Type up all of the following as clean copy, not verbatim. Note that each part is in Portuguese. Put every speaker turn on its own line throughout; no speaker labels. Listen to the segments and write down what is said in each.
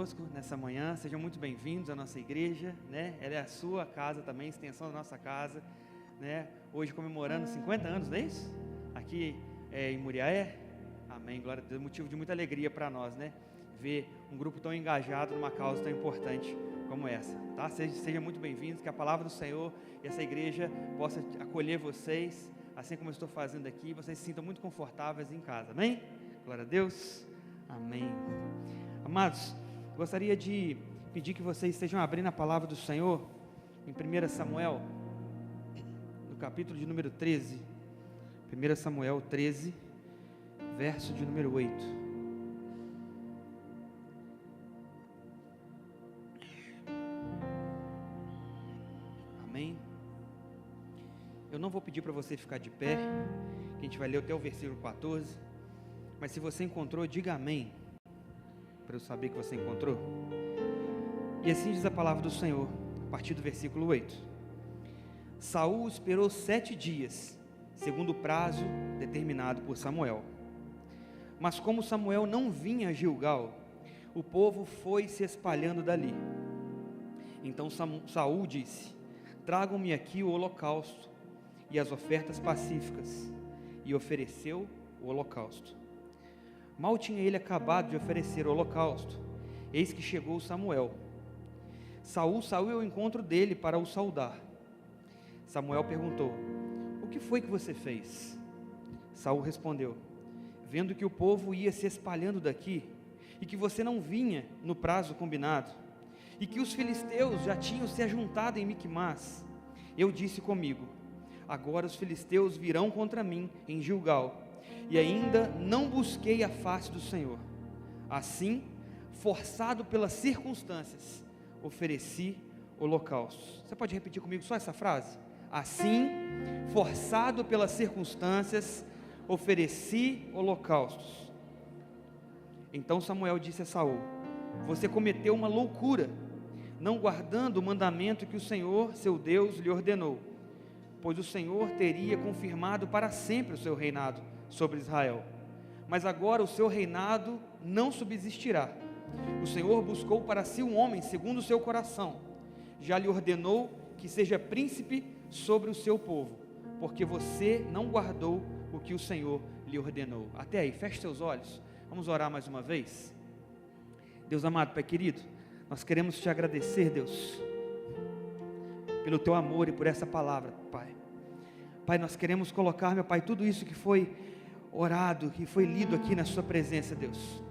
conosco nessa manhã. Sejam muito bem-vindos à nossa igreja, né? Ela é a sua casa também, extensão da nossa casa, né? Hoje comemorando 50 anos, não é isso? Aqui em Muriaé. Amém, glória a Deus. Motivo de muita alegria para nós, né? Ver um grupo tão engajado numa causa tão importante como essa, tá? Sejam muito bem-vindos, que a palavra do Senhor e essa igreja possa acolher vocês, assim como eu estou fazendo aqui, vocês se sintam muito confortáveis em casa, amém? Glória a Deus, amém. Amados, gostaria de pedir que vocês estejam abrindo a palavra do Senhor em 1 Samuel, no capítulo de número 13, 1 Samuel 13, verso de número 8. Amém? Eu não vou pedir para você ficar de pé, que a gente vai ler até o versículo 14, mas se você encontrou, diga amém, para eu saber que você encontrou. E assim diz a palavra do Senhor, a partir do versículo 8. Saul esperou 7 dias, segundo o prazo determinado por Samuel. Mas como Samuel não vinha a Gilgal, o povo foi se espalhando dali. Então Saul disse: tragam-me aqui o holocausto e as ofertas pacíficas. E ofereceu o holocausto. Mal tinha ele acabado de oferecer o holocausto, eis que chegou Samuel. Saul saiu ao encontro dele para o saudar. Samuel perguntou: o que foi que você fez? Saul respondeu: vendo que o povo ia se espalhando daqui, e que você não vinha no prazo combinado, e que os filisteus já tinham se ajuntado em Miquimás, eu disse comigo: agora os filisteus virão contra mim em Gilgal, e ainda não busquei a face do Senhor. Assim, forçado pelas circunstâncias, ofereci holocaustos. Você pode repetir comigo só essa frase? Assim, forçado pelas circunstâncias, ofereci holocaustos. Então Samuel disse a Saul: você cometeu uma loucura, não guardando o mandamento que o Senhor, seu Deus, lhe ordenou, pois o Senhor teria confirmado para sempre o seu reinado sobre Israel. Mas agora o seu reinado não subsistirá. O Senhor buscou para si um homem segundo o seu coração, já lhe ordenou que seja príncipe sobre o seu povo, porque você não guardou o que o Senhor lhe ordenou. Até aí, feche seus olhos, vamos orar mais uma vez. Deus amado, Pai querido, nós queremos te agradecer, Deus, pelo teu amor e por essa palavra, Pai. Pai, nós queremos colocar, meu Pai, tudo isso que foi orado, que foi lido aqui na sua presença, Deus.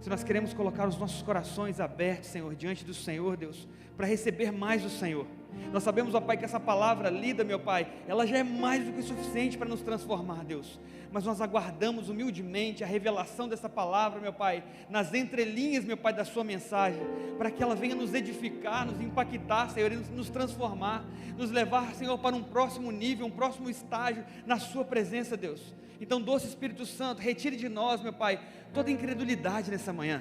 Se nós queremos colocar os nossos corações abertos, Senhor, diante do Senhor, Deus, para receber mais do Senhor. Nós sabemos, ó Pai, que essa palavra lida, meu Pai, ela já é mais do que suficiente para nos transformar, Deus. Mas nós aguardamos humildemente a revelação dessa palavra, meu Pai, nas entrelinhas, meu Pai, da sua mensagem, para que ela venha nos edificar, nos impactar, Senhor, e nos transformar, nos levar, Senhor, para um próximo nível, um próximo estágio na sua presença, Deus. Então, doce Espírito Santo, retire de nós, meu Pai, toda incredulidade nessa manhã.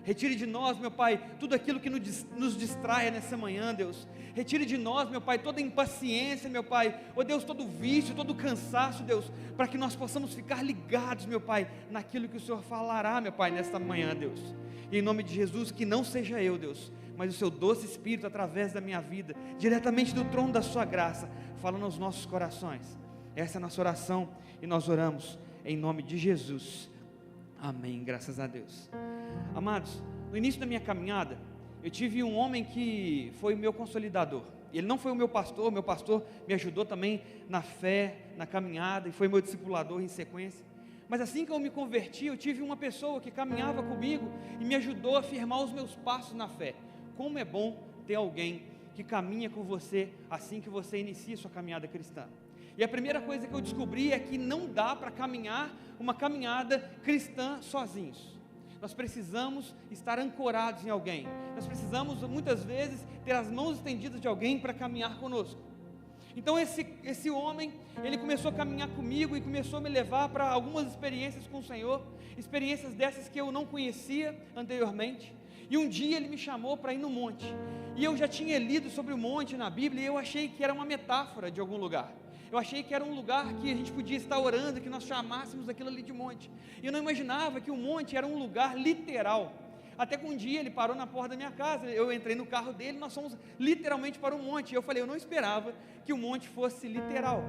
Retire de nós, meu Pai, tudo aquilo que nos distraia nessa manhã, Deus. Retire de nós, meu Pai, toda impaciência, meu Pai, ó Deus, todo vício, todo cansaço, Deus, para que nós possamos ficar ligados, meu Pai, naquilo que o Senhor falará, meu Pai, nesta manhã, Deus. E em nome de Jesus, que não seja eu, Deus, mas o seu doce Espírito através da minha vida, diretamente do trono da sua graça, falando aos nossos corações. Essa é a nossa oração e nós oramos em nome de Jesus. Amém, graças a Deus. Amados, no início da minha caminhada, eu tive um homem que foi o meu consolidador. Ele não foi o meu pastor me ajudou também na fé, na caminhada, e foi meu discipulador em sequência. Mas assim que eu me converti, eu tive uma pessoa que caminhava comigo e me ajudou a firmar os meus passos na fé. Como é bom ter alguém que caminha com você assim que você inicia sua caminhada cristã. E a primeira coisa que eu descobri é que não dá para caminhar uma caminhada cristã sozinhos. Nós precisamos estar ancorados em alguém. Nós precisamos muitas vezes ter as mãos estendidas de alguém para caminhar conosco. Então esse homem, ele começou a caminhar comigo e começou a me levar para algumas experiências com o Senhor, experiências dessas que eu não conhecia anteriormente. E um dia ele me chamou para ir no monte, e eu já tinha lido sobre o monte na Bíblia, e eu achei que era uma metáfora de algum lugar. Eu achei que era um lugar que a gente podia estar orando, que nós chamássemos aquilo ali de monte. E eu não imaginava que o monte era um lugar literal. Até que um dia ele parou na porta da minha casa, eu entrei no carro dele, nós fomos literalmente para um monte, e eu falei, eu não esperava que o monte fosse literal.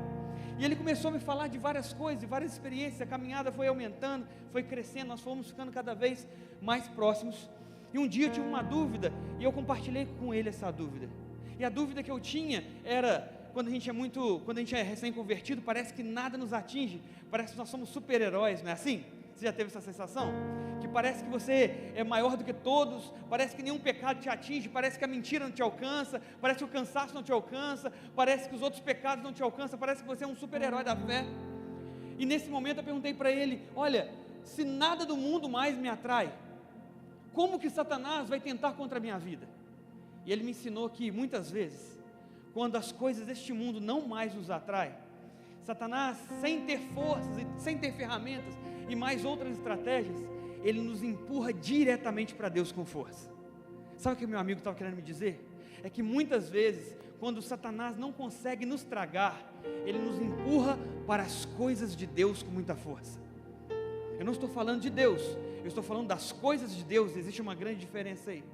E ele começou a me falar de várias coisas, de várias experiências, a caminhada foi aumentando, foi crescendo, nós fomos ficando cada vez mais próximos. E um dia eu tive uma dúvida, e eu compartilhei com ele essa dúvida. E a dúvida que eu tinha era, quando a gente é recém-convertido, parece que nada nos atinge, parece que nós somos super-heróis, não é assim? Você já teve essa sensação? Que parece que você é maior do que todos, parece que nenhum pecado te atinge, parece que a mentira não te alcança, parece que o cansaço não te alcança, parece que os outros pecados não te alcançam, parece que você é um super-herói da fé. E nesse momento eu perguntei para ele, olha, se nada do mundo mais me atrai, como que Satanás vai tentar contra a minha vida? E ele me ensinou que muitas vezes, quando as coisas deste mundo não mais nos atraem, Satanás, sem ter forças, sem ter ferramentas e mais outras estratégias, ele nos empurra diretamente para Deus com força. Sabe o que meu amigo estava querendo me dizer? É que muitas vezes, quando Satanás não consegue nos tragar, ele nos empurra para as coisas de Deus com muita força. Eu não estou falando de Deus, eu estou falando das coisas de Deus, existe uma grande diferença aí.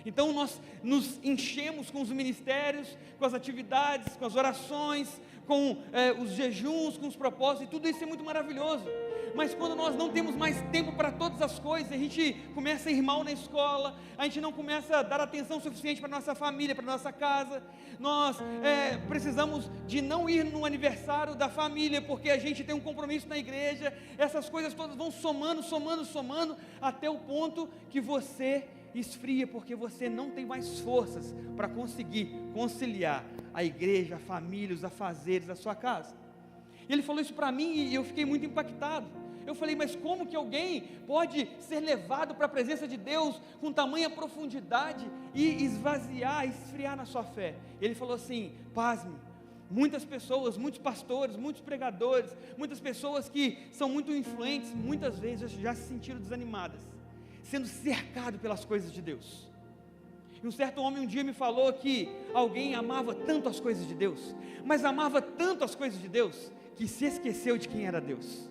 Então nós nos enchemos com os ministérios, com as atividades, com as orações, com os jejuns, com os propósitos, e tudo isso é muito maravilhoso. Mas quando nós não temos mais tempo para todas as coisas, a gente começa a ir mal na escola, a gente não começa a dar atenção suficiente para a nossa família, para a nossa casa, nós precisamos de não ir no aniversário da família, porque a gente tem um compromisso na igreja, essas coisas todas vão somando, até o ponto que você esfria, porque você não tem mais forças para conseguir conciliar a igreja, a família, os afazeres da sua casa. E ele falou isso para mim e eu fiquei muito impactado. Eu falei, mas como que alguém pode ser levado para a presença de Deus com tamanha profundidade e esvaziar, esfriar na sua fé? Ele falou assim, pasme, muitas pessoas, muitos pastores, muitos pregadores, muitas pessoas que são muito influentes, muitas vezes já se sentiram desanimadas, sendo cercado pelas coisas de Deus. E um certo homem um dia me falou que alguém amava tanto as coisas de Deus, mas amava tanto as coisas de Deus, que se esqueceu de quem era Deus.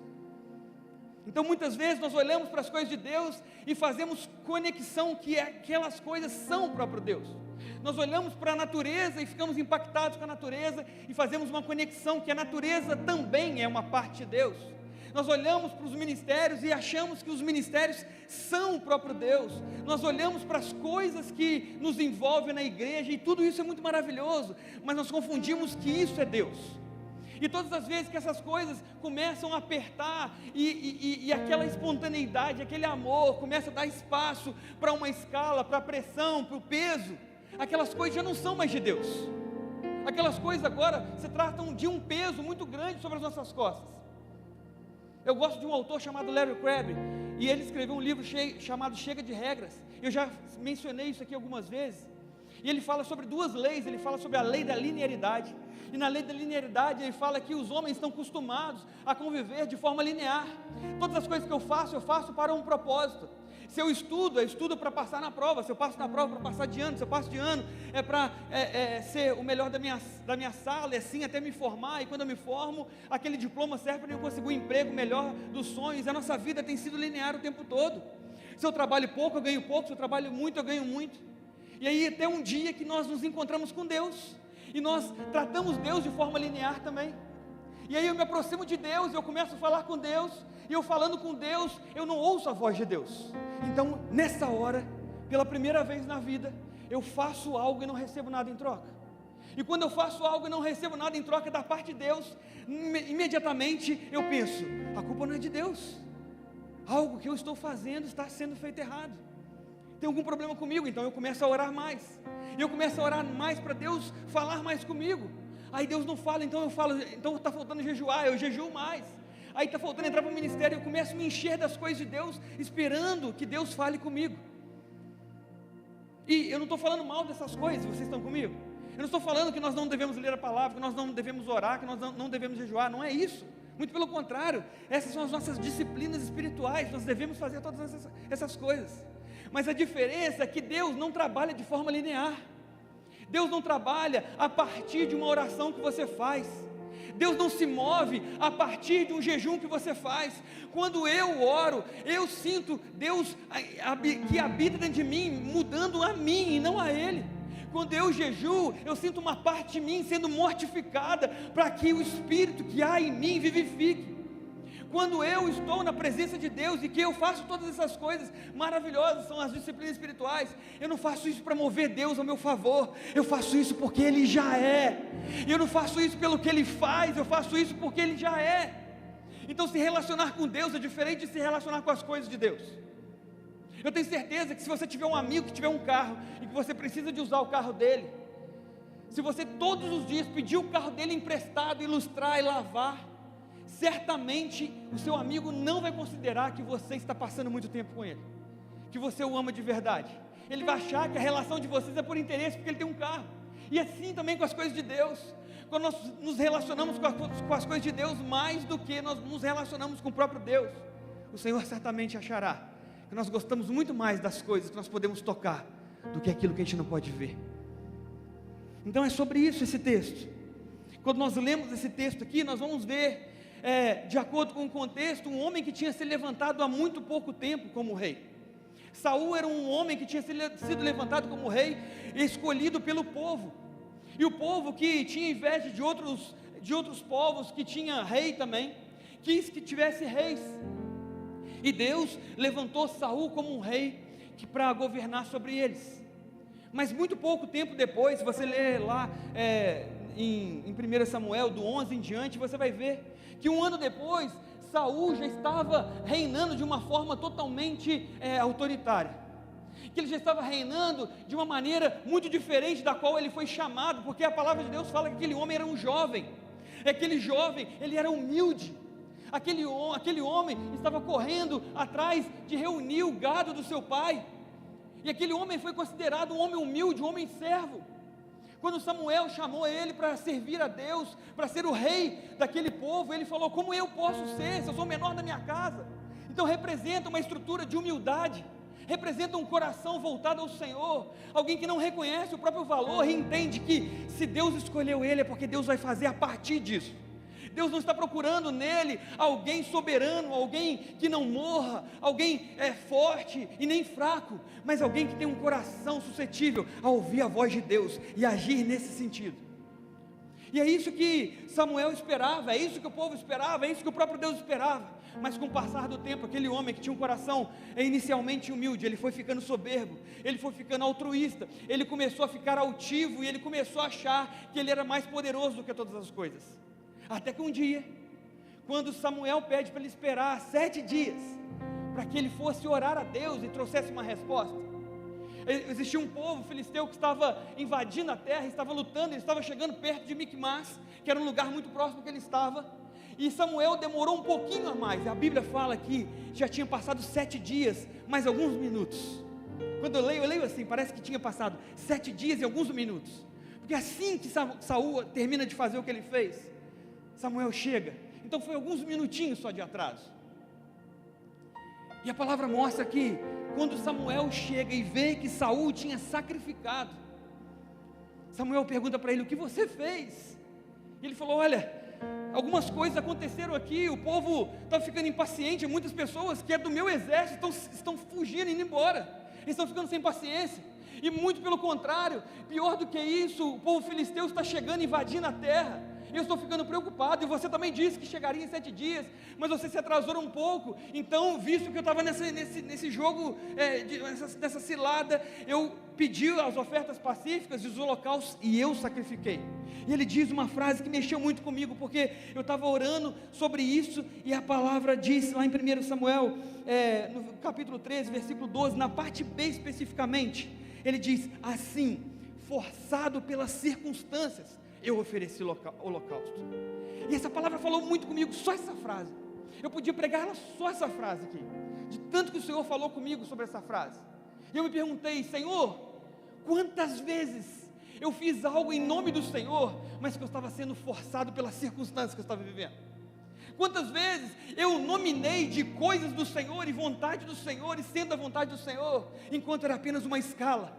Então muitas vezes nós olhamos para as coisas de Deus e fazemos conexão que aquelas coisas são o próprio Deus. Nós olhamos para a natureza e ficamos impactados com a natureza e fazemos uma conexão que a natureza também é uma parte de Deus. Nós olhamos para os ministérios e achamos que os ministérios são o próprio Deus. Nós olhamos para as coisas que nos envolvem na igreja e tudo isso é muito maravilhoso, mas nós confundimos que isso é Deus. E todas as vezes que essas coisas começam a apertar e aquela espontaneidade, aquele amor começa a dar espaço para uma escala, para a pressão, para o peso, aquelas coisas já não são mais de Deus. Aquelas coisas agora se tratam de um peso muito grande sobre as nossas costas. Eu gosto de um autor chamado Larry Crabb, e ele escreveu um livro chamado Chega de Regras. Eu já mencionei isso aqui algumas vezes. E ele fala sobre duas leis, ele fala sobre a lei da linearidade. E na lei da linearidade ele fala que os homens estão acostumados a conviver de forma linear. Todas as coisas que eu faço para um propósito. Se eu estudo para passar na prova. Se eu passo na prova para passar de ano. Se eu passo de ano é para ser o melhor da minha sala, é assim até me formar. E quando eu me formo, aquele diploma serve para eu conseguir um emprego melhor dos sonhos. A nossa vida tem sido linear o tempo todo. Se eu trabalho pouco, eu ganho pouco. Se eu trabalho muito, eu ganho muito. E aí até um dia que nós nos encontramos com Deus, e nós tratamos Deus de forma linear também. E aí eu me aproximo de Deus, eu começo a falar com Deus, e eu falando com Deus, eu não ouço a voz de Deus. Então nessa hora, pela primeira vez na vida, eu faço algo e não recebo nada em troca. E quando eu faço algo e não recebo nada em troca da parte de Deus, imediatamente eu penso, a culpa não é de Deus, algo que eu estou fazendo está sendo feito errado. Tem algum problema comigo, então eu começo a orar mais, e eu começo a orar mais para Deus falar mais comigo. Aí Deus não fala, então eu falo, então está faltando jejuar, eu jejuo mais. Aí está faltando entrar para o ministério, eu começo a me encher das coisas de Deus, esperando que Deus fale comigo. E eu não estou falando mal dessas coisas, vocês estão comigo? Eu não estou falando que nós não devemos ler a palavra, que nós não devemos orar, que nós não devemos jejuar, não é isso. Muito pelo contrário, essas são as nossas disciplinas espirituais, nós devemos fazer todas essas coisas. Mas a diferença é que Deus não trabalha de forma linear. Deus não trabalha a partir de uma oração que você faz. Deus não se move a partir de um jejum que você faz. Quando eu oro, eu sinto Deus que habita dentro de mim, mudando a mim e não a Ele. Quando eu jejuo, eu sinto uma parte de mim sendo mortificada, para que o Espírito que há em mim vivifique. Quando eu estou na presença de Deus e que eu faço todas essas coisas maravilhosas, são as disciplinas espirituais, eu não faço isso para mover Deus ao meu favor, eu faço isso porque Ele já é. Eu não faço isso pelo que Ele faz, eu faço isso porque Ele já é. Então se relacionar com Deus é diferente de se relacionar com as coisas de Deus. Eu tenho certeza que se você tiver um amigo que tiver um carro, e que você precisa de usar o carro dele, se você todos os dias pedir o carro dele emprestado, ilustrar e lavar, certamente o seu amigo não vai considerar que você está passando muito tempo com ele, que você o ama de verdade. Ele vai achar que a relação de vocês é por interesse, porque ele tem um carro. E assim também com as coisas de Deus. Quando nós nos relacionamos com as coisas de Deus mais do que nós nos relacionamos com o próprio Deus, o Senhor certamente achará que nós gostamos muito mais das coisas que nós podemos tocar do que aquilo que a gente não pode ver. Então é sobre isso esse texto. Quando nós lemos esse texto aqui, nós vamos ver, de acordo com o contexto, um homem que tinha se levantado há muito pouco tempo como rei. Saul era um homem que tinha sido levantado como rei, escolhido pelo povo, e o povo que tinha inveja de outros povos que tinha rei também, quis que tivesse reis, e Deus levantou Saul como um rei para governar sobre eles. Mas muito pouco tempo depois, se você ler lá em 1 Samuel, do 11 em diante, você vai ver que um ano depois, Saul já estava reinando de uma forma totalmente autoritária, que ele já estava reinando de uma maneira muito diferente da qual ele foi chamado, porque a palavra de Deus fala que aquele homem era um jovem, aquele jovem, ele era humilde, aquele homem estava correndo atrás de reunir o gado do seu pai, e aquele homem foi considerado um homem humilde, um homem servo. Quando Samuel chamou ele para servir a Deus, para ser o rei daquele povo, ele falou: como eu posso ser, se eu sou o menor da minha casa? Então representa uma estrutura de humildade, representa um coração voltado ao Senhor, alguém que não reconhece o próprio valor e entende que se Deus escolheu ele é porque Deus vai fazer a partir disso. Deus não está procurando nele alguém soberano, alguém que não morra, alguém forte e nem fraco, mas alguém que tem um coração suscetível a ouvir a voz de Deus e agir nesse sentido. E é isso que Samuel esperava, é isso que o povo esperava, é isso que o próprio Deus esperava. Mas com o passar do tempo, aquele homem que tinha um coração inicialmente humilde, ele foi ficando soberbo, ele foi ficando altruísta, ele começou a ficar altivo e ele começou a achar que ele era mais poderoso do que todas as coisas. Até que um dia, quando Samuel pede para ele esperar 7 dias, para que ele fosse orar a Deus e trouxesse uma resposta. Existia um povo filisteu que estava invadindo a terra, estava lutando, ele estava chegando perto de Micmas, que era um lugar muito próximo que ele estava, e Samuel demorou um pouquinho a mais. A Bíblia fala que já tinha passado 7 dias, mais alguns minutos. Quando eu leio assim, parece que tinha passado 7 dias e alguns minutos, porque assim que Saul termina de fazer o que ele fez, Samuel chega, então foi alguns minutinhos só de atraso. E a palavra mostra que quando Samuel chega e vê que Saul tinha sacrificado, Samuel pergunta para ele: o que você fez? E ele falou: olha, algumas coisas aconteceram aqui, o povo está ficando impaciente, muitas pessoas que é do meu exército estão fugindo, indo embora, eles estão ficando sem paciência, e muito pelo contrário, pior do que isso, o povo filisteu está chegando, invadindo a terra. Eu estou ficando preocupado, e você também disse que chegaria em 7 dias, mas você se atrasou um pouco. Então, visto que eu estava nesse jogo, nessa cilada, eu pedi as ofertas pacíficas e os holocaustos, e eu sacrifiquei. E ele diz uma frase que mexeu muito comigo, porque eu estava orando sobre isso, e a palavra diz lá em 1 Samuel, no capítulo 13, versículo 12, na parte B especificamente, ele diz assim: forçado pelas circunstâncias, eu ofereci holocausto. E essa palavra falou muito comigo, só essa frase. Eu podia pregar ela só essa frase aqui, de tanto que o Senhor falou comigo sobre essa frase. E eu me perguntei: Senhor, quantas vezes eu fiz algo em nome do Senhor, mas que eu estava sendo forçado pelas circunstâncias que eu estava vivendo? Quantas vezes eu nominei de coisas do Senhor e vontade do Senhor, e sendo a vontade do Senhor, enquanto era apenas uma escala,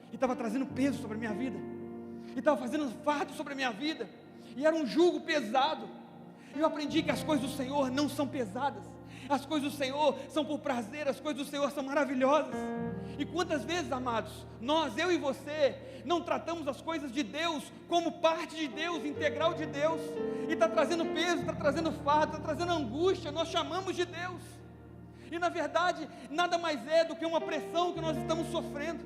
e estava trazendo peso sobre a minha vida, e estava fazendo fardo sobre a minha vida, e era um jugo pesado. Eu aprendi que as coisas do Senhor não são pesadas, as coisas do Senhor são por prazer, as coisas do Senhor são maravilhosas. E quantas vezes, amados, eu e você, não tratamos as coisas de Deus como parte de Deus, integral de Deus, e está trazendo peso, está trazendo fardo, está trazendo angústia, nós chamamos de Deus, e na verdade, nada mais é do que uma pressão que nós estamos sofrendo.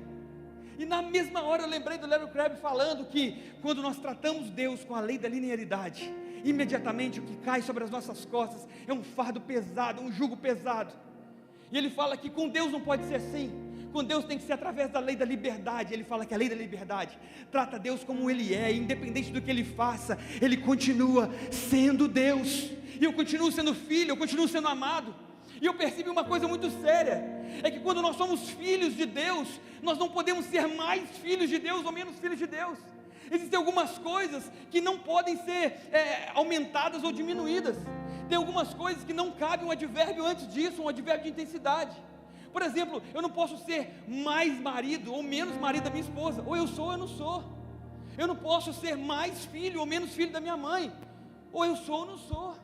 E na mesma hora eu lembrei do Larry Crabb falando que, quando nós tratamos Deus com a lei da linearidade, imediatamente o que cai sobre as nossas costas é um fardo pesado, um jugo pesado. E ele fala que com Deus não pode ser assim, com Deus tem que ser através da lei da liberdade. Ele fala que a lei da liberdade trata Deus como Ele é, independente do que Ele faça, Ele continua sendo Deus, e eu continuo sendo filho, eu continuo sendo amado. E eu percebi uma coisa muito séria, é que quando nós somos filhos de Deus, nós não podemos ser mais filhos de Deus ou menos filhos de Deus. Existem algumas coisas que não podem ser aumentadas ou diminuídas. Tem algumas coisas que não cabe um advérbio antes disso, um advérbio de intensidade. Por exemplo, eu não posso ser mais marido ou menos marido da minha esposa, ou eu sou ou eu não sou. Eu não posso ser mais filho ou menos filho da minha mãe, ou eu sou ou não sou.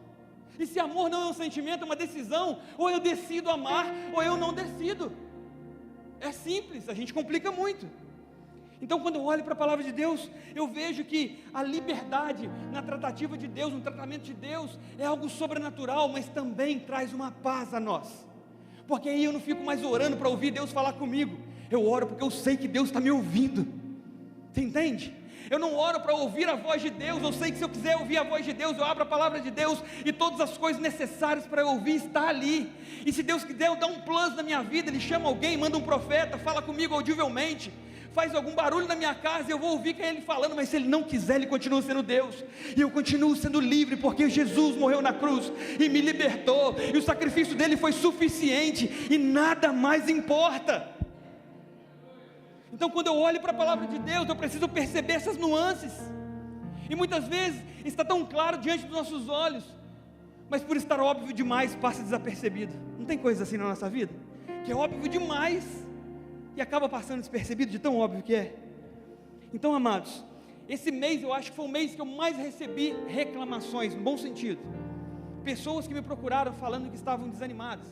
E se amor não é um sentimento, é uma decisão, ou eu decido amar, ou eu não decido. É simples, a gente complica muito. Então, quando eu olho para a palavra de Deus, eu vejo que a liberdade na tratativa de Deus, no tratamento de Deus, é algo sobrenatural, mas também traz uma paz a nós, porque aí eu não fico mais orando para ouvir Deus falar comigo, eu oro porque eu sei que Deus está me ouvindo. Você entende? Eu não oro para ouvir a voz de Deus, eu sei que se eu quiser ouvir a voz de Deus, eu abro a palavra de Deus, e todas as coisas necessárias para eu ouvir está ali. E se Deus quiser, eu dar um plano na minha vida, Ele chama alguém, manda um profeta, fala comigo audivelmente, faz algum barulho na minha casa, eu vou ouvir que é Ele falando. Mas se Ele não quiser, Ele continua sendo Deus, e eu continuo sendo livre, porque Jesus morreu na cruz, e me libertou, e o sacrifício dEle foi suficiente, e nada mais importa. Então, quando eu olho para a palavra de Deus, eu preciso perceber essas nuances, e muitas vezes está tão claro diante dos nossos olhos, mas por estar óbvio demais, passa desapercebido. Não tem coisa assim na nossa vida, que é óbvio demais, e acaba passando despercebido de tão óbvio que é. Então, amados, esse mês eu acho que foi o mês que eu mais recebi reclamações, no bom sentido, pessoas que me procuraram falando que estavam desanimadas,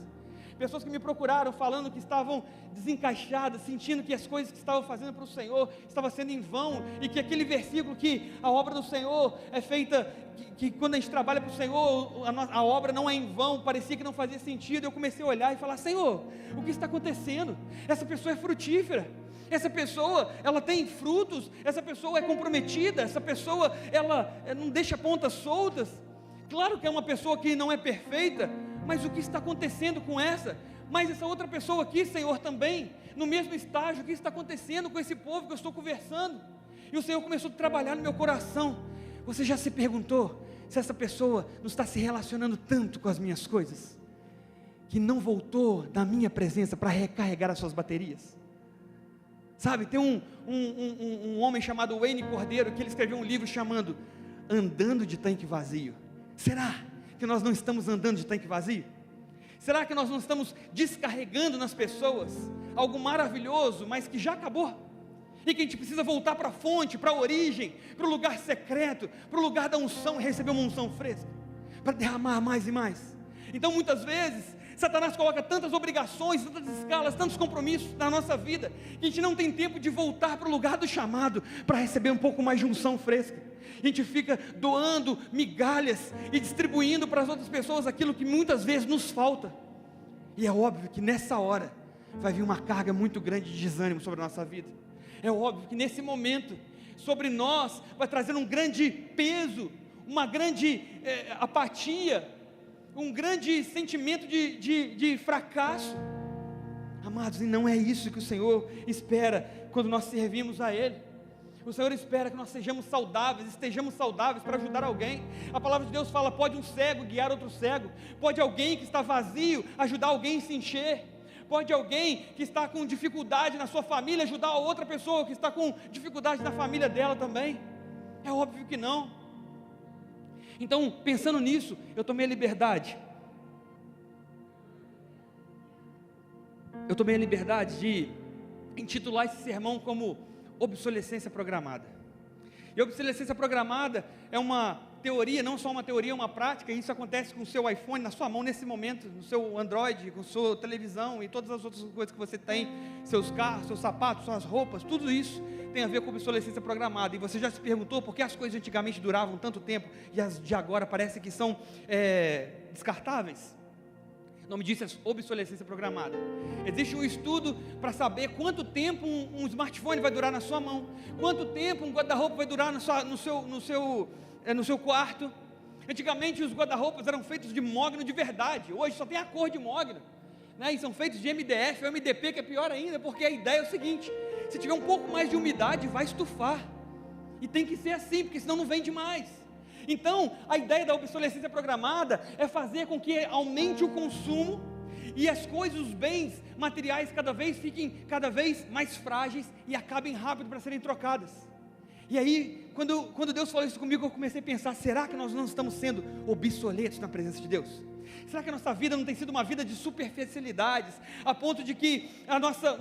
pessoas que me procuraram falando que estavam desencaixadas, sentindo que as coisas que estavam fazendo para o Senhor estavam sendo em vão, e que aquele versículo que a obra do Senhor é feita, que quando a gente trabalha para o Senhor, a obra não é em vão, parecia que não fazia sentido. Eu comecei a olhar e falar: Senhor, o que está acontecendo? Essa pessoa é frutífera, essa pessoa, ela tem frutos, essa pessoa é comprometida, essa pessoa, ela não deixa pontas soltas. Claro que é uma pessoa que não é perfeita, mas o que está acontecendo com essa? Mas essa outra pessoa aqui, Senhor, também, no mesmo estágio, o que está acontecendo com esse povo que eu estou conversando? E o Senhor começou a trabalhar no meu coração. Você já se perguntou se essa pessoa não está se relacionando tanto com as minhas coisas, que não voltou da minha presença para recarregar as suas baterias? Sabe, tem um homem chamado Wayne Cordeiro, que ele escreveu um livro chamado Andando de Tanque Vazio. Será que nós não estamos andando de tanque vazio? Será que nós não estamos descarregando nas pessoas algo maravilhoso, mas que já acabou? E que a gente precisa voltar para a fonte, para a origem, para o lugar secreto, para o lugar da unção, e receber uma unção fresca, para derramar mais e mais. Então, muitas vezes, Satanás coloca tantas obrigações, tantas escalas, tantos compromissos na nossa vida, que a gente não tem tempo de voltar para o lugar do chamado, para receber um pouco mais de unção fresca. A gente fica doando migalhas e distribuindo para as outras pessoas aquilo que muitas vezes nos falta. E é óbvio que nessa hora vai vir uma carga muito grande de desânimo sobre a nossa vida. É óbvio que nesse momento sobre nós vai trazer um grande peso, uma grande apatia, um grande sentimento de fracasso. Amados, e não é isso que o Senhor espera quando nós servimos a Ele. O Senhor espera que nós sejamos saudáveis, estejamos saudáveis para ajudar alguém. A palavra de Deus fala: pode um cego guiar outro cego, pode alguém que está vazio ajudar alguém a se encher, pode alguém que está com dificuldade na sua família ajudar a outra pessoa que está com dificuldade na família dela também. É óbvio que não. Então, pensando nisso, eu tomei a liberdade de intitular esse sermão como obsolescência programada. E a obsolescência programada é uma teoria, não só uma teoria, é uma prática, e isso acontece com o seu iPhone na sua mão nesse momento, no seu Android, com sua televisão e todas as outras coisas que você tem, seus carros, seus sapatos, suas roupas, tudo isso tem a ver com obsolescência programada. E você já se perguntou por que as coisas antigamente duravam tanto tempo e as de agora parece que são descartáveis? O nome disso é obsolescência programada. Existe um estudo para saber quanto tempo um smartphone vai durar na sua mão, quanto tempo um guarda-roupa vai durar no seu quarto. Antigamente os guarda-roupas eram feitos de mogno de verdade, hoje só tem a cor de mogno, né? E são feitos de MDF ou MDP, que é pior ainda, porque a ideia é o seguinte: se tiver um pouco mais de umidade, vai estufar, e tem que ser assim, porque senão não vende mais. Então, a ideia da obsolescência programada é fazer com que aumente o consumo e as coisas, os bens materiais fiquem cada vez mais frágeis e acabem rápido para serem trocadas. E aí, quando Deus falou isso comigo, eu comecei a pensar: será que nós não estamos sendo obsoletos na presença de Deus? Será que a nossa vida não tem sido uma vida de superficialidades, a ponto de que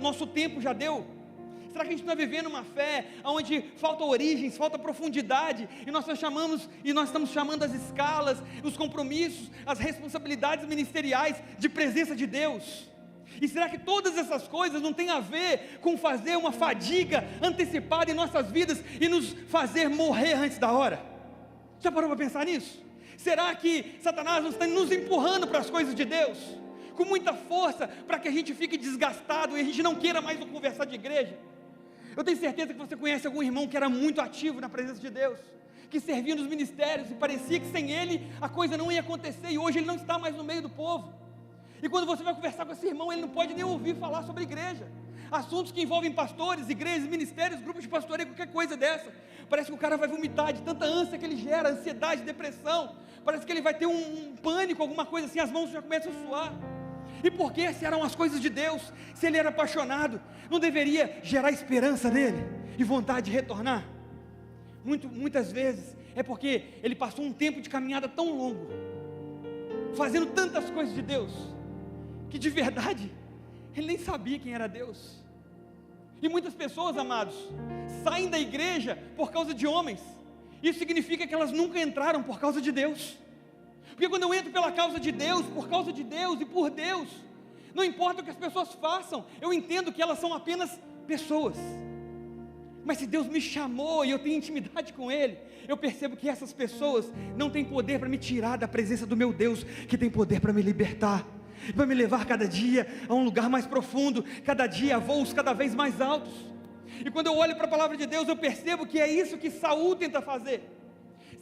nosso tempo já deu? Será que a gente está vivendo uma fé onde falta origens, falta profundidade, e nós estamos chamando as escalas, os compromissos, as responsabilidades ministeriais de presença de Deus? E será que todas essas coisas não têm a ver com fazer uma fadiga antecipada em nossas vidas e nos fazer morrer antes da hora? Já parou para pensar nisso? Será que Satanás não está nos empurrando para as coisas de Deus com muita força, para que a gente fique desgastado e a gente não queira mais conversar de igreja? Eu tenho certeza que você conhece algum irmão que era muito ativo na presença de Deus, que servia nos ministérios e parecia que sem ele a coisa não ia acontecer, e hoje ele não está mais no meio do povo. E quando você vai conversar com esse irmão, ele não pode nem ouvir falar sobre igreja, assuntos que envolvem pastores, igrejas, ministérios, grupos de pastoreio, qualquer coisa dessa. Parece que o cara vai vomitar de tanta ânsia que ele gera, ansiedade, depressão. Parece que ele vai ter um pânico, alguma coisa assim, as mãos já começam a suar. E por que, se eram as coisas de Deus, se ele era apaixonado, não deveria gerar esperança nele e vontade de retornar? Muitas vezes é porque ele passou um tempo de caminhada tão longo, fazendo tantas coisas de Deus, que de verdade ele nem sabia quem era Deus. E muitas pessoas, amados, saem da igreja por causa de homens. Isso significa que elas nunca entraram por causa de Deus. Porque quando eu entro pela causa de Deus, por causa de Deus e por Deus, não importa o que as pessoas façam, eu entendo que elas são apenas pessoas. Mas se Deus me chamou e eu tenho intimidade com Ele, eu percebo que essas pessoas não têm poder para me tirar da presença do meu Deus, que tem poder para me libertar, para me levar cada dia a um lugar mais profundo, cada dia a voos cada vez mais altos. E quando eu olho para a palavra de Deus, eu percebo que é isso que Saul tenta fazer.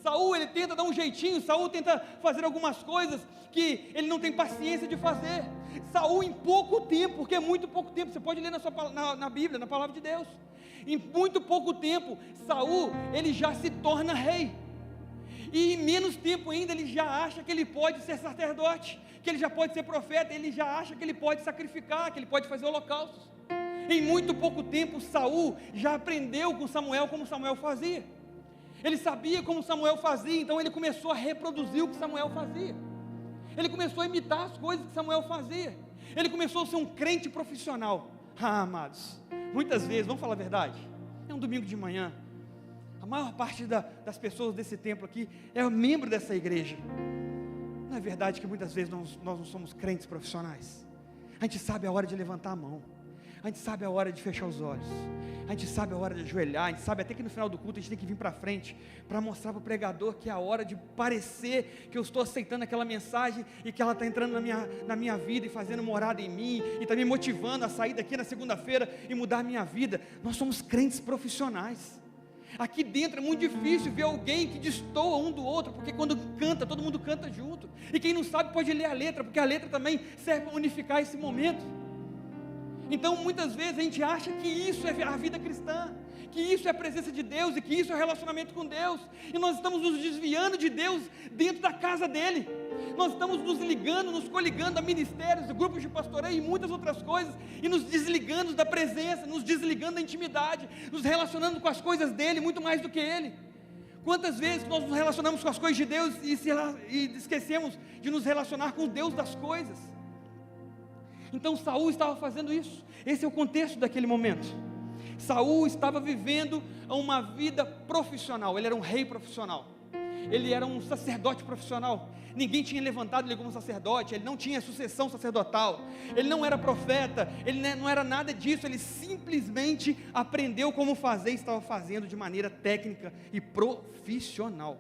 Saul, ele tenta dar um jeitinho, Saul tenta fazer algumas coisas que ele não tem paciência de fazer. Saul, em pouco tempo, porque é muito pouco tempo, você pode ler na Bíblia, na palavra de Deus, em muito pouco tempo, Saul, ele já se torna rei, e em menos tempo ainda, ele já acha que ele pode ser sacerdote, que ele já pode ser profeta, ele já acha que ele pode sacrificar, que ele pode fazer holocaustos. Em muito pouco tempo, Saul já aprendeu com Samuel como Samuel fazia. Ele sabia como Samuel fazia, então ele começou a reproduzir o que Samuel fazia. Ele começou a imitar as coisas que Samuel fazia. Ele começou a ser um crente profissional. Amados, muitas vezes, vamos falar a verdade, é um domingo de manhã, a maior parte das pessoas desse templo aqui é membro dessa igreja. Não é verdade que muitas vezes nós não somos crentes profissionais? A gente sabe a hora de levantar a mão, a gente sabe a hora de fechar os olhos, a gente sabe a hora de ajoelhar, a gente sabe até que no final do culto a gente tem que vir para frente, para mostrar para o pregador que é a hora de parecer que eu estou aceitando aquela mensagem, e que ela está entrando na minha vida, e fazendo morada em mim, e está me motivando a sair daqui na segunda-feira e mudar a minha vida. Nós somos crentes profissionais. Aqui dentro é muito difícil ver alguém que destoa um do outro, porque quando canta, todo mundo canta junto, e quem não sabe pode ler a letra, porque a letra também serve para unificar esse momento. Então muitas vezes a gente acha que isso é a vida cristã, que isso é a presença de Deus, e que isso é o relacionamento com Deus, e nós estamos nos desviando de Deus dentro da casa dele. Nós estamos nos ligando, nos coligando a ministérios, a grupos de pastoreio e muitas outras coisas, e nos desligando da presença, nos desligando da intimidade, nos relacionando com as coisas dele muito mais do que ele. Quantas vezes nós nos relacionamos com as coisas de Deus e esquecemos de nos relacionar com o Deus das coisas? Então Saul estava fazendo isso. Esse é o contexto daquele momento. Saul estava vivendo uma vida profissional, ele era um rei profissional, ele era um sacerdote profissional, ninguém tinha levantado ele como sacerdote, ele não tinha sucessão sacerdotal, ele não era profeta, ele não era nada disso, ele simplesmente aprendeu como fazer e estava fazendo de maneira técnica e profissional.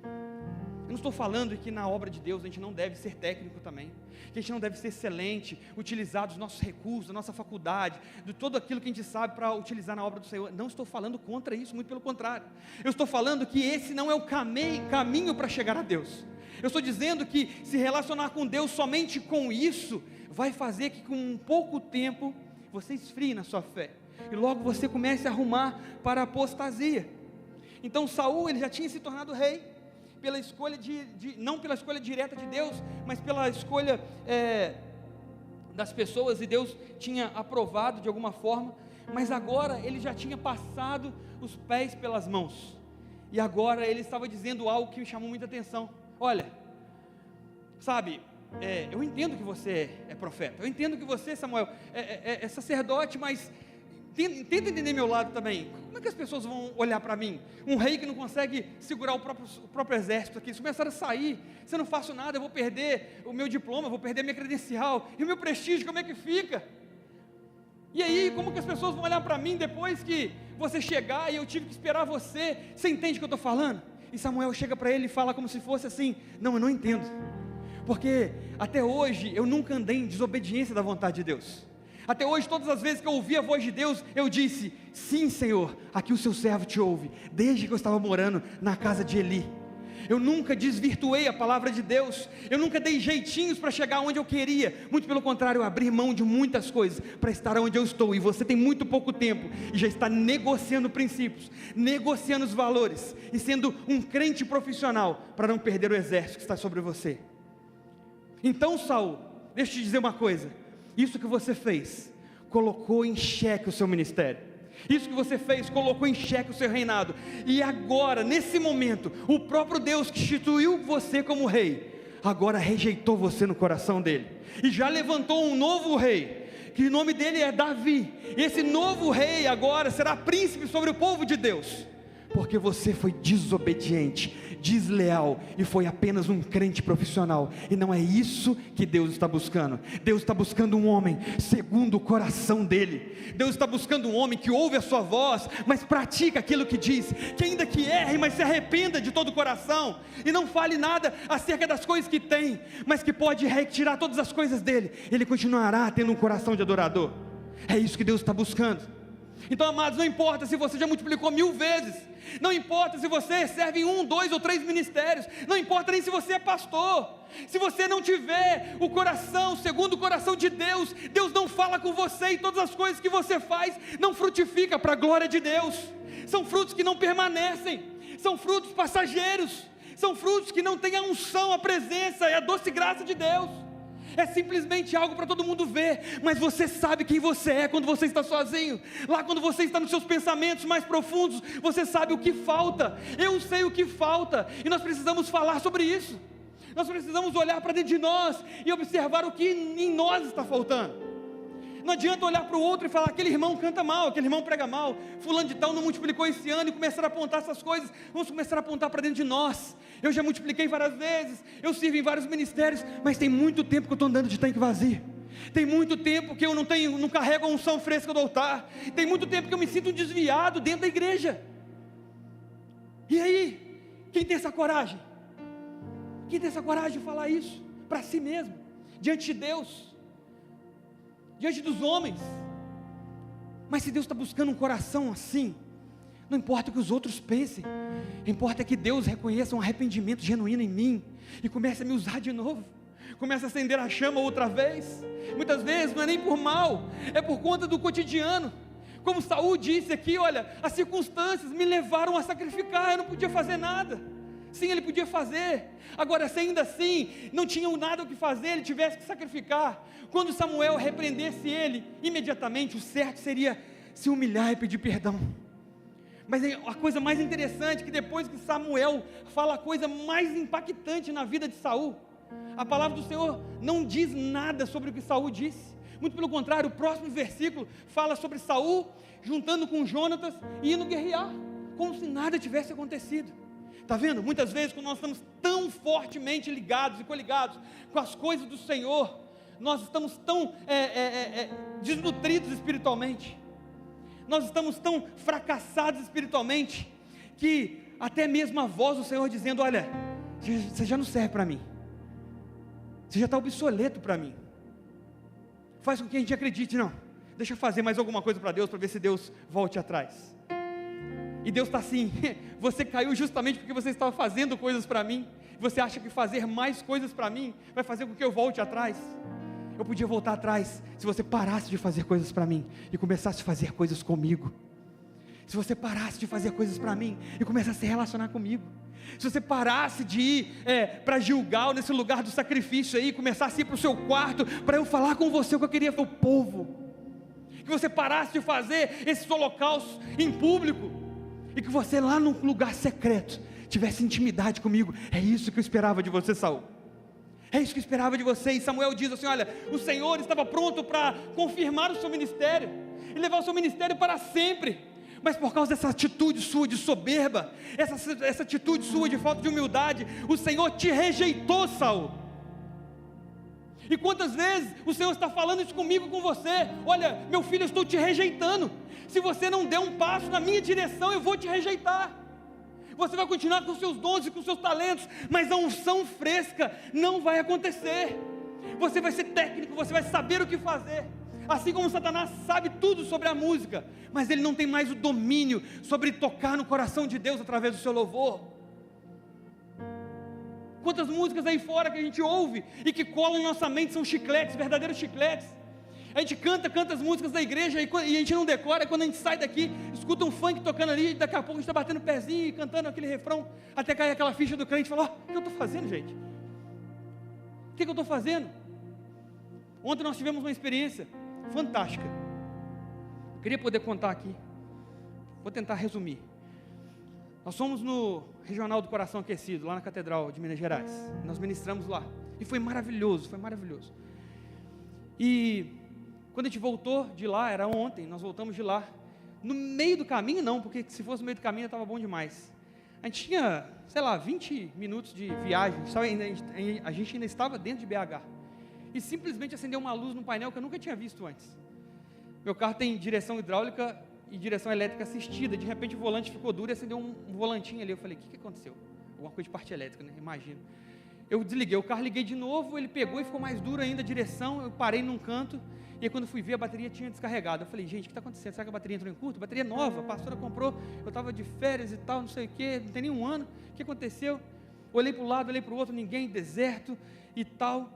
Eu não estou falando que na obra de Deus a gente não deve ser técnico também, que a gente não deve ser excelente, utilizar os nossos recursos, a nossa faculdade, de tudo aquilo que a gente sabe para utilizar na obra do Senhor. Não estou falando contra isso, muito pelo contrário. Eu estou falando que esse não é o caminho para chegar a Deus. Eu estou dizendo que se relacionar com Deus somente com isso, vai fazer que com pouco tempo você esfrie na sua fé, e logo você comece a arrumar para a apostasia. Então Saul, ele já tinha se tornado rei, pela escolha não pela escolha direta de Deus, mas pela escolha das pessoas, e Deus tinha aprovado de alguma forma, mas agora ele já tinha passado os pés pelas mãos, e agora ele estava dizendo algo que me chamou muita atenção. Olha, sabe, eu entendo que você é profeta, eu entendo que você, Samuel, é sacerdote, mas tenta entender meu lado também. Como é que as pessoas vão olhar para mim? Um rei que não consegue segurar o próprio exército aqui, se começar a sair, se eu não faço nada, eu vou perder o meu diploma, eu vou perder minha credencial, e o meu prestígio, como é que fica? E aí, como que as pessoas vão olhar para mim depois que você chegar e eu tive que esperar você? Você entende o que eu estou falando? E Samuel chega para ele e fala como se fosse assim: não, eu não entendo, porque até hoje eu nunca andei em desobediência da vontade de Deus. Até hoje, todas as vezes que eu ouvi a voz de Deus, eu disse: sim, Senhor, aqui o seu servo te ouve, desde que eu estava morando na casa de Eli. Eu nunca desvirtuei a palavra de Deus, eu nunca dei jeitinhos para chegar onde eu queria, muito pelo contrário, eu abri mão de muitas coisas para estar onde eu estou. E você tem muito pouco tempo e já está negociando princípios, negociando os valores e sendo um crente profissional para não perder o exército que está sobre você. Então, Saul, deixa eu te dizer uma coisa: isso que você fez colocou em xeque o seu ministério, isso que você fez colocou em xeque o seu reinado, e agora, nesse momento, o próprio Deus que instituiu você como rei, agora rejeitou você no coração dele, e já levantou um novo rei, que o nome dele é Davi. Esse novo rei agora será príncipe sobre o povo de Deus, porque você foi desobediente, desleal, e foi apenas um crente profissional, e não é isso que Deus está buscando. Deus está buscando um homem segundo o coração dele. Deus está buscando um homem que ouve a sua voz, mas pratica aquilo que diz, que ainda que erre, mas se arrependa de todo o coração, e não fale nada acerca das coisas que tem, mas que pode retirar todas as coisas dele, ele continuará tendo um coração de adorador. É isso que Deus está buscando. Então, amados, não importa se você já multiplicou 1000 vezes, não importa se você serve em 1, 2 ou 3 ministérios, não importa nem se você é pastor, se você não tiver o coração segundo o coração de Deus, Deus não fala com você, e todas as coisas que você faz não frutifica para a glória de Deus. São frutos que não permanecem, são frutos passageiros, são frutos que não têm a unção, a presença e a doce graça de Deus. É simplesmente algo para todo mundo ver, mas você sabe quem você é quando você está sozinho. Lá quando você está nos seus pensamentos mais profundos, você sabe o que falta. Eu sei o que falta, e nós precisamos falar sobre isso. Nós precisamos olhar para dentro de nós e observar o que em nós está faltando. Não adianta olhar para o outro e falar: aquele irmão canta mal, aquele irmão prega mal, fulano de tal não multiplicou esse ano, e começar a apontar essas coisas. Vamos começar a apontar para dentro de nós. Eu já multipliquei várias vezes, eu sirvo em vários ministérios, mas tem muito tempo que eu estou andando de tanque vazio. Tem muito tempo que eu não carrego a unção fresca do altar. Tem muito tempo que eu me sinto desviado dentro da igreja. E aí, quem tem essa coragem? Quem tem essa coragem de falar isso para si mesmo, diante de Deus, diante dos homens? Mas se Deus está buscando um coração assim, não importa o que os outros pensem, importa que Deus reconheça um arrependimento genuíno em mim, e comece a me usar de novo, comece a acender a chama outra vez. Muitas vezes não é nem por mal, é por conta do cotidiano. Como Saul disse aqui: olha, as circunstâncias me levaram a sacrificar, eu não podia fazer nada. Sim, ele podia fazer. Agora, se ainda assim não tinham nada o que fazer, ele tivesse que sacrificar, quando Samuel repreendesse ele, imediatamente o certo seria se humilhar e pedir perdão. Mas a coisa mais interessante é que depois que Samuel fala a coisa mais impactante na vida de Saul, a palavra do Senhor não diz nada sobre o que Saul disse, Muito pelo contrário, o próximo versículo fala sobre Saul juntando com Jonatas e indo guerrear, como se nada tivesse acontecido. Está vendo? Muitas vezes, quando nós estamos tão fortemente ligados e coligados com as coisas do Senhor, nós estamos tão desnutridos espiritualmente, nós estamos tão fracassados espiritualmente, que até mesmo a voz do Senhor dizendo: olha, você já não serve para mim, você já está obsoleto para mim, faz com que a gente acredite, não, deixa eu fazer mais alguma coisa para Deus, para ver se Deus volte atrás. E Deus está assim: você caiu justamente porque você estava fazendo coisas para mim, você acha que fazer mais coisas para mim vai fazer com que eu volte atrás? Eu podia voltar atrás se você parasse de fazer coisas para mim e começasse a fazer coisas comigo. Se você parasse de fazer coisas para mim e começasse a se relacionar comigo. Se você parasse de ir para Gilgal, nesse lugar do sacrifício aí, começasse a ir para o seu quarto, para eu falar com você o que eu queria para o povo. Que você parasse de fazer esses holocaustos em público, e que você lá no lugar secreto tivesse intimidade comigo. É isso que eu esperava de você, Saul. É isso que eu esperava de você. E Samuel diz assim: olha, o Senhor estava pronto para confirmar o seu ministério e levar o seu ministério para sempre, mas por causa dessa atitude sua de soberba, essa atitude sua de falta de humildade, o Senhor te rejeitou, Saul. E quantas vezes o Senhor está falando isso comigo, com você: olha, meu filho, eu estou te rejeitando. Se você não der um passo na minha direção, eu vou te rejeitar. Você vai continuar com os seus dons e com os seus talentos, mas a unção fresca não vai acontecer. Você vai ser técnico, você vai saber o que fazer, assim como Satanás sabe tudo sobre a música, mas ele não tem mais o domínio sobre tocar no coração de Deus através do seu louvor. Quantas músicas aí fora que a gente ouve e que colam em nossa mente são chicletes, verdadeiros chicletes. A gente canta as músicas da igreja e a gente não decora. Quando a gente sai daqui, escuta um funk tocando ali, e daqui a pouco a gente está batendo o pezinho e cantando aquele refrão, até cair aquela ficha do crente e falar: o que eu estou fazendo, gente? O que eu estou fazendo? Ontem nós tivemos uma experiência fantástica. Eu queria poder contar aqui, vou tentar resumir. Nós fomos no Regional do Coração Aquecido, lá na Catedral de Minas Gerais. Nós ministramos lá, e foi maravilhoso, foi maravilhoso. E quando a gente voltou de lá, era ontem, nós voltamos de lá, no meio do caminho não, porque se fosse no meio do caminho estava bom demais. A gente tinha, 20 minutos de viagem, a gente ainda estava dentro de BH, e simplesmente acendeu uma luz no painel que eu nunca tinha visto antes. Meu carro tem direção hidráulica e direção elétrica assistida, de repente o volante ficou duro e acendeu um volantinho ali. Eu falei: o que aconteceu? Alguma coisa de parte elétrica, né? Imagino. Eu desliguei o carro, liguei de novo, ele pegou e ficou mais duro ainda a direção. Eu parei num canto, e aí quando fui ver, a bateria tinha descarregado. Eu falei: gente, o que está acontecendo? Será que a bateria entrou em curto? Bateria nova, a pastora comprou, eu estava de férias e tal, não sei o que, não tem nem um ano. O que aconteceu? Olhei para o lado, olhei para o outro, ninguém, deserto e tal.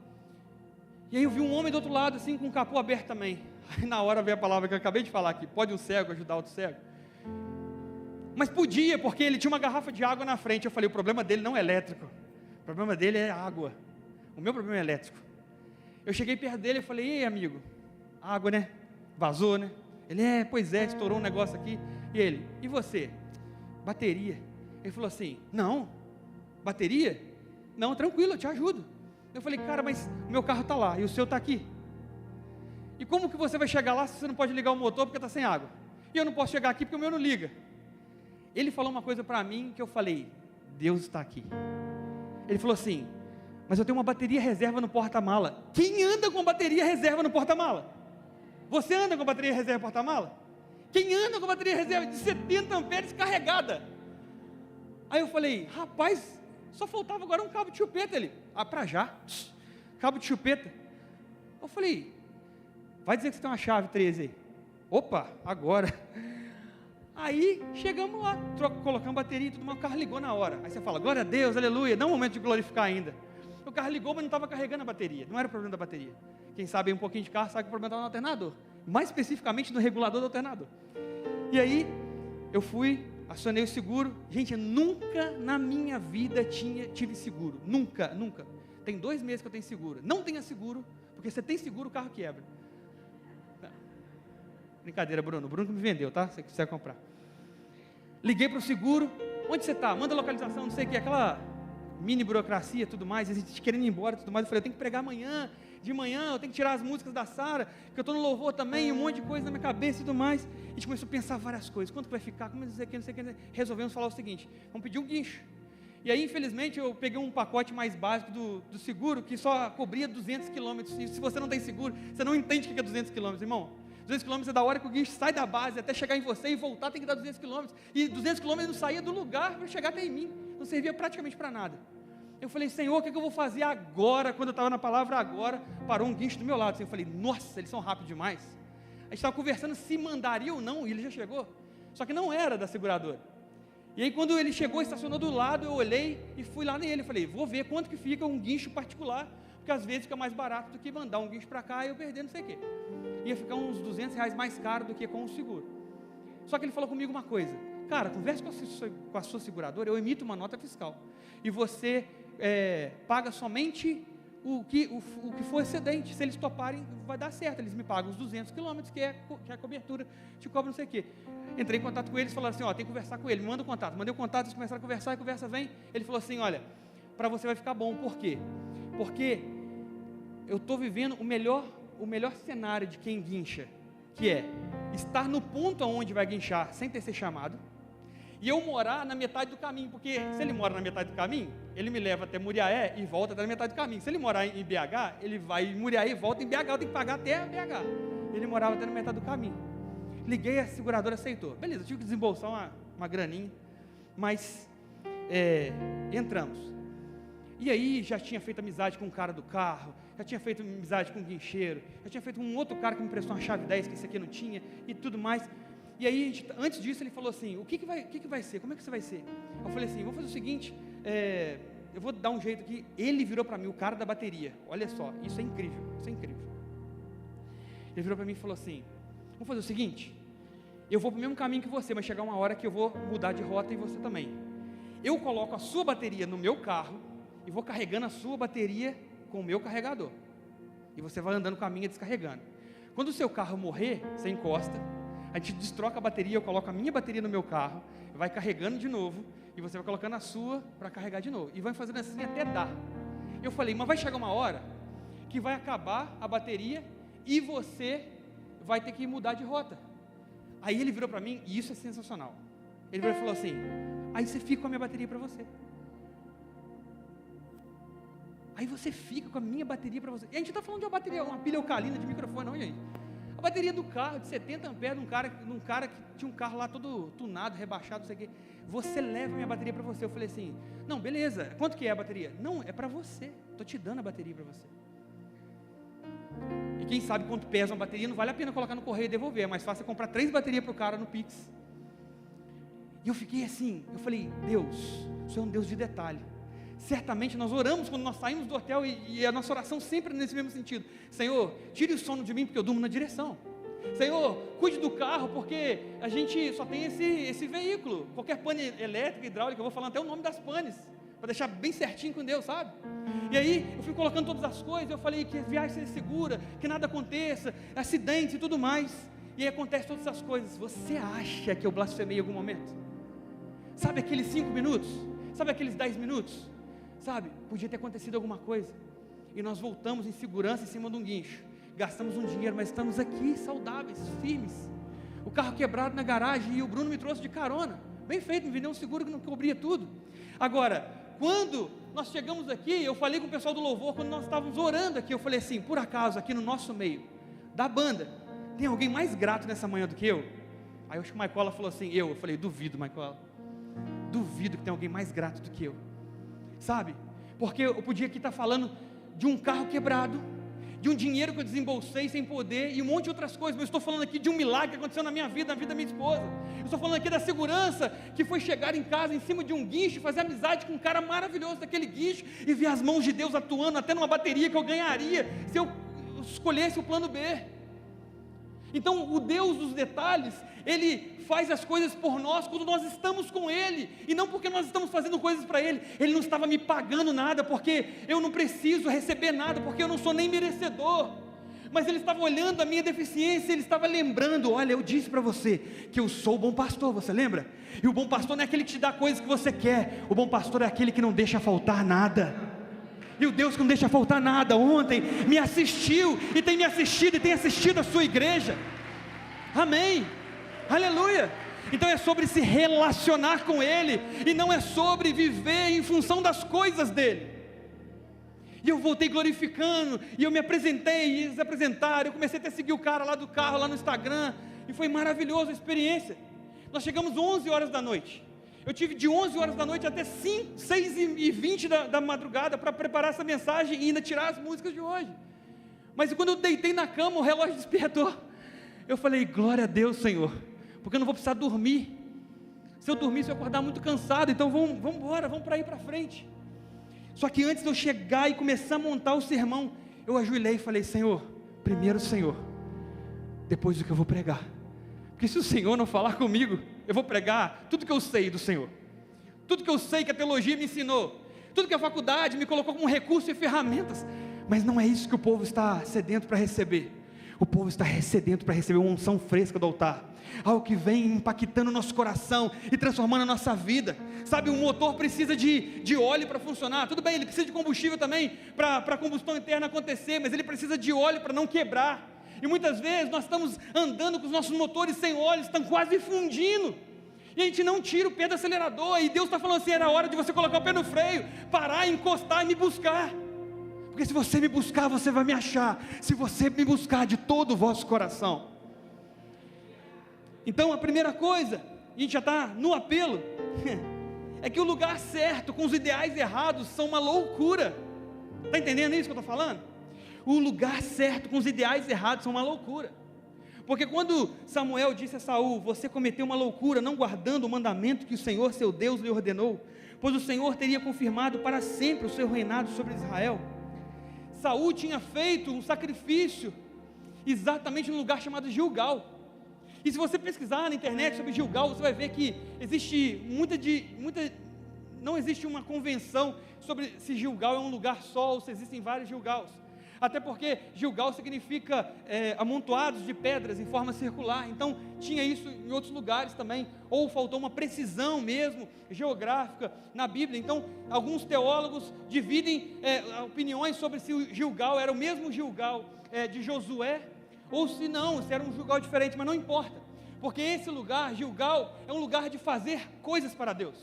E aí eu vi um homem do outro lado, assim, com o capô aberto também. Aí na hora veio a palavra que eu acabei de falar aqui: pode um cego ajudar outro cego? Mas podia, porque ele tinha uma garrafa de água na frente. Eu falei: o problema dele não é elétrico, o problema dele é água, o meu problema é elétrico. Eu cheguei perto dele e falei: ei, amigo, água, né? Vazou, né? Ele: pois é, estourou um negócio aqui. E ele: e você? Bateria. Ele falou assim: não, bateria? Não, tranquilo, eu te ajudo. Eu falei: cara, mas o meu carro está lá e o seu está aqui. E como que você vai chegar lá se você não pode ligar o motor porque está sem água? E eu não posso chegar aqui porque o meu não liga. Ele falou uma coisa para mim que eu falei: Deus está aqui. Ele falou assim: mas eu tenho uma bateria reserva no porta-mala. Quem anda com bateria reserva no porta-mala? Você anda com bateria reserva no porta-mala? Quem anda com bateria reserva de 70 amperes carregada? Aí eu falei: rapaz, só faltava agora um cabo de chupeta. Ele: para já, cabo de chupeta. Eu falei: vai dizer que você tem uma chave 13 aí. Opa, agora. Aí chegamos lá, colocamos bateria e tudo, mas o carro ligou na hora. Aí você fala: glória a Deus, aleluia, não é o momento de glorificar ainda. O carro ligou, mas não estava carregando a bateria, não era o problema da bateria. Quem sabe um pouquinho de carro sabe que o problema estava no alternador, mais especificamente no regulador do alternador. E aí eu fui, acionei o seguro. Gente, eu nunca na minha vida tive seguro, nunca. Tem 2 meses que eu tenho seguro. Não tenha seguro, porque você tem seguro, o carro quebra. Brincadeira, Bruno que me vendeu, tá? Você quiser comprar. Liguei para o seguro: onde você está? Manda a localização, não sei o que, aquela mini burocracia e tudo mais, a gente querendo ir embora e tudo mais. Eu falei: eu tenho que pregar amanhã, de manhã, eu tenho que tirar as músicas da Sara, que eu estou no louvor também, um monte de coisa na minha cabeça e tudo mais. A gente começou a pensar várias coisas, quanto vai ficar, como dizer que, não sei o que, resolvemos falar o seguinte, vamos pedir um guincho. E aí, infelizmente, eu peguei um pacote mais básico do seguro, que só cobria 200 quilômetros, e se você não tem seguro, você não entende o que é 200 quilômetros, irmão. 200 quilômetros é da hora que o guincho sai da base, até chegar em você e voltar tem que dar 200 quilômetros, e 200 quilômetros não saía do lugar para chegar até em mim, não servia praticamente para nada. Eu falei, Senhor, o que eu vou fazer agora? Quando eu estava na palavra agora, parou um guincho do meu lado, eu falei, nossa, eles são rápidos demais. A gente estava conversando se mandaria ou não, e ele já chegou, só que não era da seguradora. E aí quando ele chegou, estacionou do lado, eu olhei e fui lá nele, falei, vou ver quanto que fica um guincho particular, porque às vezes fica mais barato do que mandar um guincho para cá e eu perder não sei o quê. Ia ficar uns R$200 mais caro do que com o seguro. Só que ele falou comigo uma coisa, cara, converse com a sua seguradora, eu emito uma nota fiscal, e você paga somente o que for excedente, se eles toparem vai dar certo, eles me pagam os 200 quilômetros, que é a cobertura, te cobra não sei o quê. Entrei em contato com eles, falaram assim, tem que conversar com ele, me manda o contato, mandei o contato, eles começaram a conversar, e a conversa vem, ele falou assim, olha, para você vai ficar bom, por quê? Porque eu estou vivendo o melhor cenário de quem guincha, que é estar no ponto aonde vai guinchar, sem ter ser chamado, e eu morar na metade do caminho, porque se ele mora na metade do caminho, ele me leva até Muriaé e volta até na metade do caminho. Se ele morar em BH, ele vai em Muriaé e volta em BH, eu tenho que pagar até BH. Ele morava até na metade do caminho. Liguei, a seguradora aceitou. Beleza, tive que desembolsar uma graninha, mas entramos. E aí já tinha feito amizade com o cara do carro, já tinha feito amizade com o guincheiro, já tinha feito um outro cara que me emprestou uma chave 10 que esse aqui não tinha e tudo mais. E aí, antes disso, ele falou assim, o que vai ser? Como é que você vai ser? Eu falei assim, vou fazer o seguinte, eu vou dar um jeito aqui. Ele virou para mim, o cara da bateria, olha só, isso é incrível, isso é incrível. Ele virou para mim e falou assim, vamos fazer o seguinte, eu vou para o mesmo caminho que você, mas chegar uma hora que eu vou mudar de rota e você também. Eu coloco a sua bateria no meu carro e vou carregando a sua bateria com o meu carregador. E você vai andando com a minha descarregando. Quando o seu carro morrer, você encosta, a gente destroca a bateria, eu coloco a minha bateria no meu carro, vai carregando de novo, e você vai colocando a sua para carregar de novo, e vai fazendo assim até dar. Eu falei, mas vai chegar uma hora que vai acabar a bateria e você vai ter que mudar de rota. Aí ele virou para mim, e isso é sensacional, ele virou e falou assim, aí você fica com a minha bateria para você. Aí você fica com a minha bateria para você. E a gente está falando de uma bateria, uma pilha alcalina de microfone, não, gente. A bateria do carro, de 70 amperes, de um cara que tinha um carro lá todo tunado, rebaixado, não sei o quê. Você leva a minha bateria para você. Eu falei assim, não, beleza, quanto que é a bateria? Não, é para você, estou te dando a bateria para você. E quem sabe quanto pesa uma bateria, não vale a pena colocar no correio e devolver, é mais fácil você comprar 3 baterias para o cara no Pix. E eu fiquei assim, eu falei, Deus, o Senhor é um Deus de detalhe. Certamente nós oramos quando nós saímos do hotel e a nossa oração sempre nesse mesmo sentido. Senhor, tire o sono de mim porque eu durmo na direção. Senhor, cuide do carro porque a gente só tem esse veículo. Qualquer pane elétrica, hidráulica, eu vou falar até o nome das panes, para deixar bem certinho com Deus, sabe? E aí eu fui colocando todas as coisas, eu falei que a viagem seja segura, que nada aconteça, acidentes e tudo mais. E aí acontece todas essas coisas. Você acha que eu blasfemei em algum momento? Sabe aqueles 5 minutos? Sabe aqueles 10 minutos? Sabe, podia ter acontecido alguma coisa, e nós voltamos em segurança em cima de um guincho, gastamos um dinheiro, mas estamos aqui saudáveis, firmes, o carro quebrado na garagem, e o Bruno me trouxe de carona, bem feito, me vendeu um seguro que não cobria tudo. Agora, quando nós chegamos aqui, eu falei com o pessoal do louvor, quando nós estávamos orando aqui, eu falei assim, por acaso, aqui no nosso meio, da banda, tem alguém mais grato nessa manhã do que eu? Aí acho que o Maicola falou assim, eu falei, duvido, Maicola, duvido que tem alguém mais grato do que eu. Sabe, porque eu podia aqui estar falando de um carro quebrado, de um dinheiro que eu desembolsei sem poder, e um monte de outras coisas, mas eu estou falando aqui de um milagre que aconteceu na minha vida, na vida da minha esposa. Eu estou falando aqui da segurança, que foi chegar em casa em cima de um guincho, fazer amizade com um cara maravilhoso daquele guincho, e ver as mãos de Deus atuando até numa bateria que eu ganharia, se eu escolhesse o plano B. Então o Deus dos detalhes, Ele faz as coisas por nós quando nós estamos com Ele, e não porque nós estamos fazendo coisas para Ele. Ele não estava me pagando nada, porque eu não preciso receber nada, porque eu não sou nem merecedor, mas Ele estava olhando a minha deficiência, Ele estava lembrando, olha, eu disse para você, que eu sou o bom pastor, você lembra? E o bom pastor não é aquele que te dá coisas que você quer, o bom pastor é aquele que não deixa faltar nada. E o Deus que não deixa faltar nada, ontem me assistiu e tem me assistido e tem assistido a sua igreja. Amém, aleluia. Então é sobre se relacionar com Ele, e não é sobre viver em função das coisas dEle. E eu voltei glorificando, e eu me apresentei, e eles apresentaram, eu comecei até a seguir o cara lá do carro, lá no Instagram, e foi maravilhosa a experiência. Nós chegamos 11 horas da noite, eu tive de 11 horas da noite até 6h20 da madrugada, para preparar essa mensagem, e ainda tirar as músicas de hoje. Mas quando eu deitei na cama, o relógio despertou, eu falei, glória a Deus, Senhor, porque eu não vou precisar dormir. Se eu dormir, se eu acordar muito cansado, então vamos embora, vamos para ir para frente. Só que antes de eu chegar e começar a montar o sermão, eu ajoelhei e falei, Senhor, primeiro o Senhor, depois o que eu vou pregar. Porque se o Senhor não falar comigo, eu vou pregar tudo que eu sei do Senhor, tudo que eu sei que a teologia me ensinou, tudo que a faculdade me colocou como recurso e ferramentas, mas não é isso que o povo está sedento para receber. O povo está sedento para receber uma unção fresca do altar, algo que vem impactando o nosso coração e transformando a nossa vida. Sabe, um motor precisa de óleo para funcionar, tudo bem, ele precisa de combustível também para a combustão interna acontecer, mas ele precisa de óleo para não quebrar. E muitas vezes nós estamos andando com os nossos motores sem óleo, estão quase fundindo, e a gente não tira o pé do acelerador, e Deus está falando assim, era hora de você colocar o pé no freio, parar, encostar e me buscar. Porque se você me buscar, você vai me achar, se você me buscar de todo o vosso coração. Então a primeira coisa, a gente já está no apelo, é que o lugar certo com os ideais errados são uma loucura. Está entendendo isso que eu estou falando? O lugar certo com os ideais errados são uma loucura. Porque quando Samuel disse a Saul, você cometeu uma loucura não guardando o mandamento que o Senhor seu Deus lhe ordenou, pois o Senhor teria confirmado para sempre o seu reinado sobre Israel. Saul tinha feito um sacrifício exatamente num lugar chamado Gilgal. E se você pesquisar na internet sobre Gilgal, você vai ver que existe não existe uma convenção sobre se Gilgal é um lugar só ou se existem vários Gilgals. Até porque Gilgal significa amontoados de pedras em forma circular. Então tinha isso em outros lugares também, ou faltou uma precisão mesmo geográfica na Bíblia. Então alguns teólogos dividem opiniões sobre se o Gilgal era o mesmo Gilgal de Josué, ou se não, se era um Gilgal diferente, mas não importa, porque esse lugar, Gilgal, é um lugar de fazer coisas para Deus,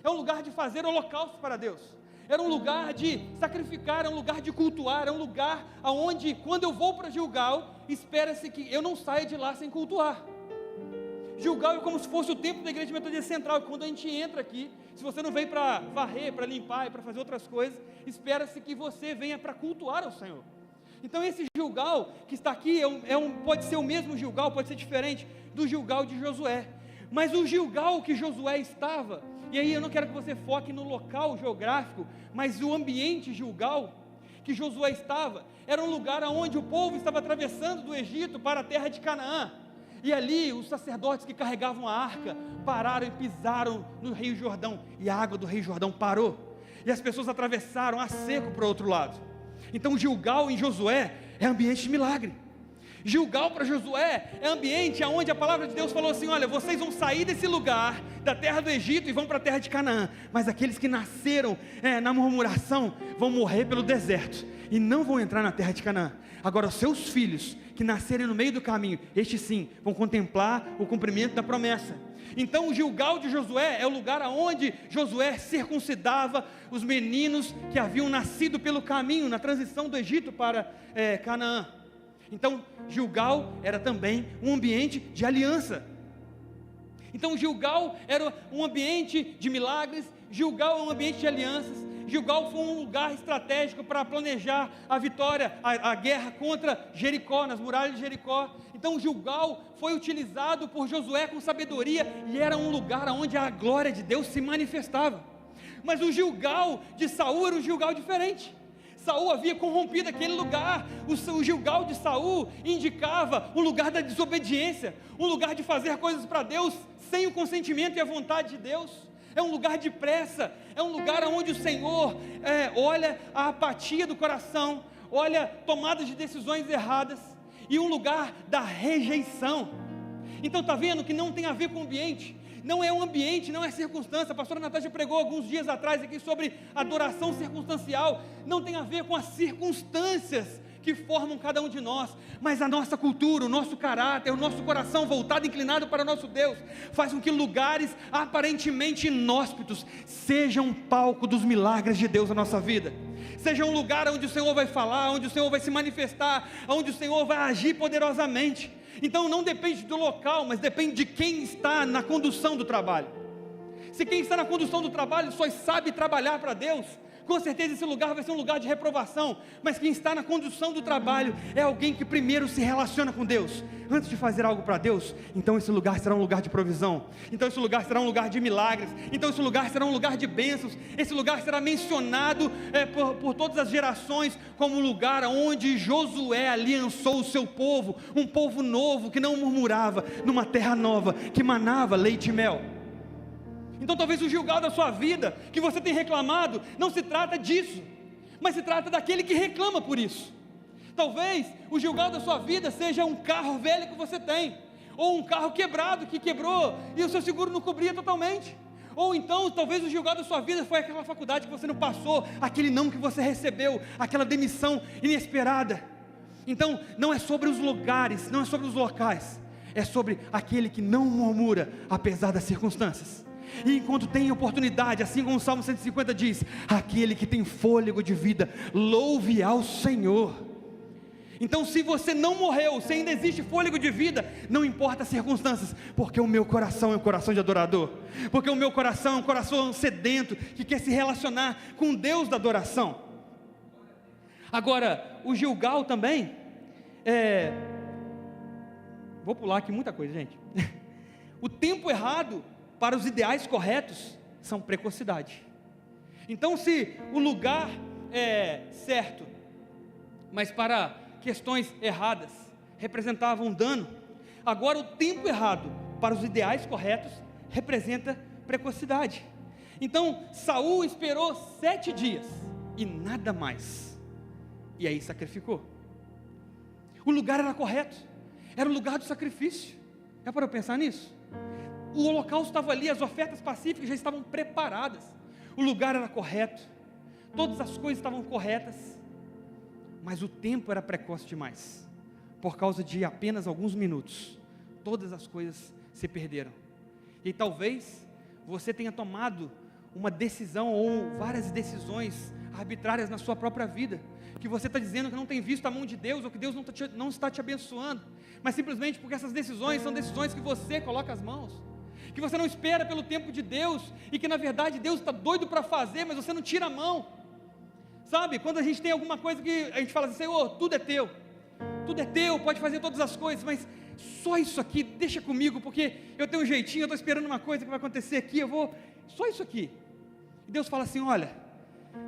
é um lugar de fazer holocaustos para Deus, era um lugar de sacrificar, é um lugar de cultuar, é um lugar onde, quando eu vou para Gilgal, espera-se que eu não saia de lá sem cultuar. Gilgal é como se fosse o templo da Igreja Metodista Central, e quando a gente entra aqui, se você não vem para varrer, para limpar e para fazer outras coisas, espera-se que você venha para cultuar ao Senhor. Então esse Gilgal que está aqui, pode ser o mesmo Gilgal, pode ser diferente do Gilgal de Josué, mas o Gilgal que Josué estava, e aí eu não quero que você foque no local geográfico, mas o ambiente Gilgal que Josué estava, era um lugar onde o povo estava atravessando do Egito para a terra de Canaã, e ali os sacerdotes que carregavam a arca, pararam e pisaram no Rio Jordão, e a água do Rio Jordão parou, e as pessoas atravessaram a seco para o outro lado. Então Gilgal em Josué é ambiente de milagre. Gilgal para Josué é ambiente onde a palavra de Deus falou assim, olha, vocês vão sair desse lugar, da terra do Egito, e vão para a terra de Canaã, mas aqueles que nasceram na murmuração, vão morrer pelo deserto, e não vão entrar na terra de Canaã. Agora os seus filhos, que nascerem no meio do caminho, estes sim, vão contemplar o cumprimento da promessa. Então o Gilgal de Josué é o lugar onde Josué circuncidava os meninos que haviam nascido pelo caminho, na transição do Egito para Canaã. Então Gilgal era também um ambiente de aliança. Então Gilgal era um ambiente de milagres, Gilgal é um ambiente de alianças, Gilgal foi um lugar estratégico para planejar a vitória, a guerra contra Jericó, nas muralhas de Jericó. Então Gilgal foi utilizado por Josué com sabedoria, e era um lugar onde a glória de Deus se manifestava. Mas o Gilgal de Saul era um Gilgal diferente. Saul havia corrompido aquele lugar. O Gilgal de Saul indicava um lugar da desobediência, um lugar de fazer coisas para Deus sem o consentimento e a vontade de Deus. É um lugar de pressa, é um lugar onde o Senhor olha a apatia do coração, olha tomadas de decisões erradas, e um lugar da rejeição. Então está vendo que não tem a ver com o ambiente. não é o ambiente, não é a circunstância. A pastora Natasha pregou alguns dias atrás aqui sobre adoração circunstancial. Não tem a ver com as circunstâncias que formam cada um de nós, mas a nossa cultura, o nosso caráter, o nosso coração voltado, inclinado para o nosso Deus, faz com que lugares aparentemente inóspitos sejam um palco dos milagres de Deus na nossa vida, seja um lugar onde o Senhor vai falar, onde o Senhor vai se manifestar, onde o Senhor vai agir poderosamente. Então não depende do local, mas depende de quem está na condução do trabalho. Se quem está na condução do trabalho só sabe trabalhar para Deus, com certeza esse lugar vai ser um lugar de reprovação. Mas quem está na condução do trabalho é alguém que primeiro se relaciona com Deus, antes de fazer algo para Deus. Então esse lugar será um lugar de provisão, então esse lugar será um lugar de milagres, então esse lugar será um lugar de bênçãos. Esse lugar será mencionado por todas as gerações como um lugar onde Josué aliançou o seu povo, um povo novo que não murmurava, numa terra nova que manava leite e mel. Então talvez o Gilgal da sua vida, que você tem reclamado, não se trata disso, mas se trata daquele que reclama por isso. Talvez o Gilgal da sua vida seja um carro velho que você tem, ou um carro quebrado, que quebrou e o seu seguro não cobria totalmente. Ou então talvez o Gilgal da sua vida foi aquela faculdade que você não passou, aquele não que você recebeu, aquela demissão inesperada. Então não é sobre os lugares, não é sobre os locais, é sobre aquele que não murmura apesar das circunstâncias. E enquanto tem oportunidade, assim como o Salmo 150 diz, aquele que tem fôlego de vida, louve ao Senhor. Então se você não morreu, se ainda existe fôlego de vida, não importa as circunstâncias, porque o meu coração é um coração de adorador, porque o meu coração é um coração sedento, que quer se relacionar com Deus da adoração. Agora, o Gilgal também, vou pular aqui muita coisa, gente. O tempo errado para os ideais corretos são precocidade. Então se o lugar é certo, mas para questões erradas representava um dano, agora o tempo errado para os ideais corretos representa precocidade. Então Saul esperou 7 dias e nada mais, e aí sacrificou. O lugar era correto, era o lugar do sacrifício. É para eu pensar nisso? O holocausto estava ali, as ofertas pacíficas já estavam preparadas, o lugar era correto, todas as coisas estavam corretas, mas o tempo era precoce demais. Por causa de apenas alguns minutos, todas as coisas se perderam. E talvez você tenha tomado uma decisão ou várias decisões arbitrárias na sua própria vida, que você está dizendo que não tem visto a mão de Deus, ou que Deus não está te abençoando, mas simplesmente porque essas decisões são decisões que você coloca as mãos, que você não espera pelo tempo de Deus, e que na verdade Deus está doido para fazer, mas você não tira a mão. Sabe, quando a gente tem alguma coisa que a gente fala assim, Senhor, tudo é teu, pode fazer todas as coisas, mas só isso aqui, deixa comigo, porque eu tenho um jeitinho, eu estou esperando uma coisa que vai acontecer aqui, só isso aqui. E Deus fala assim, olha,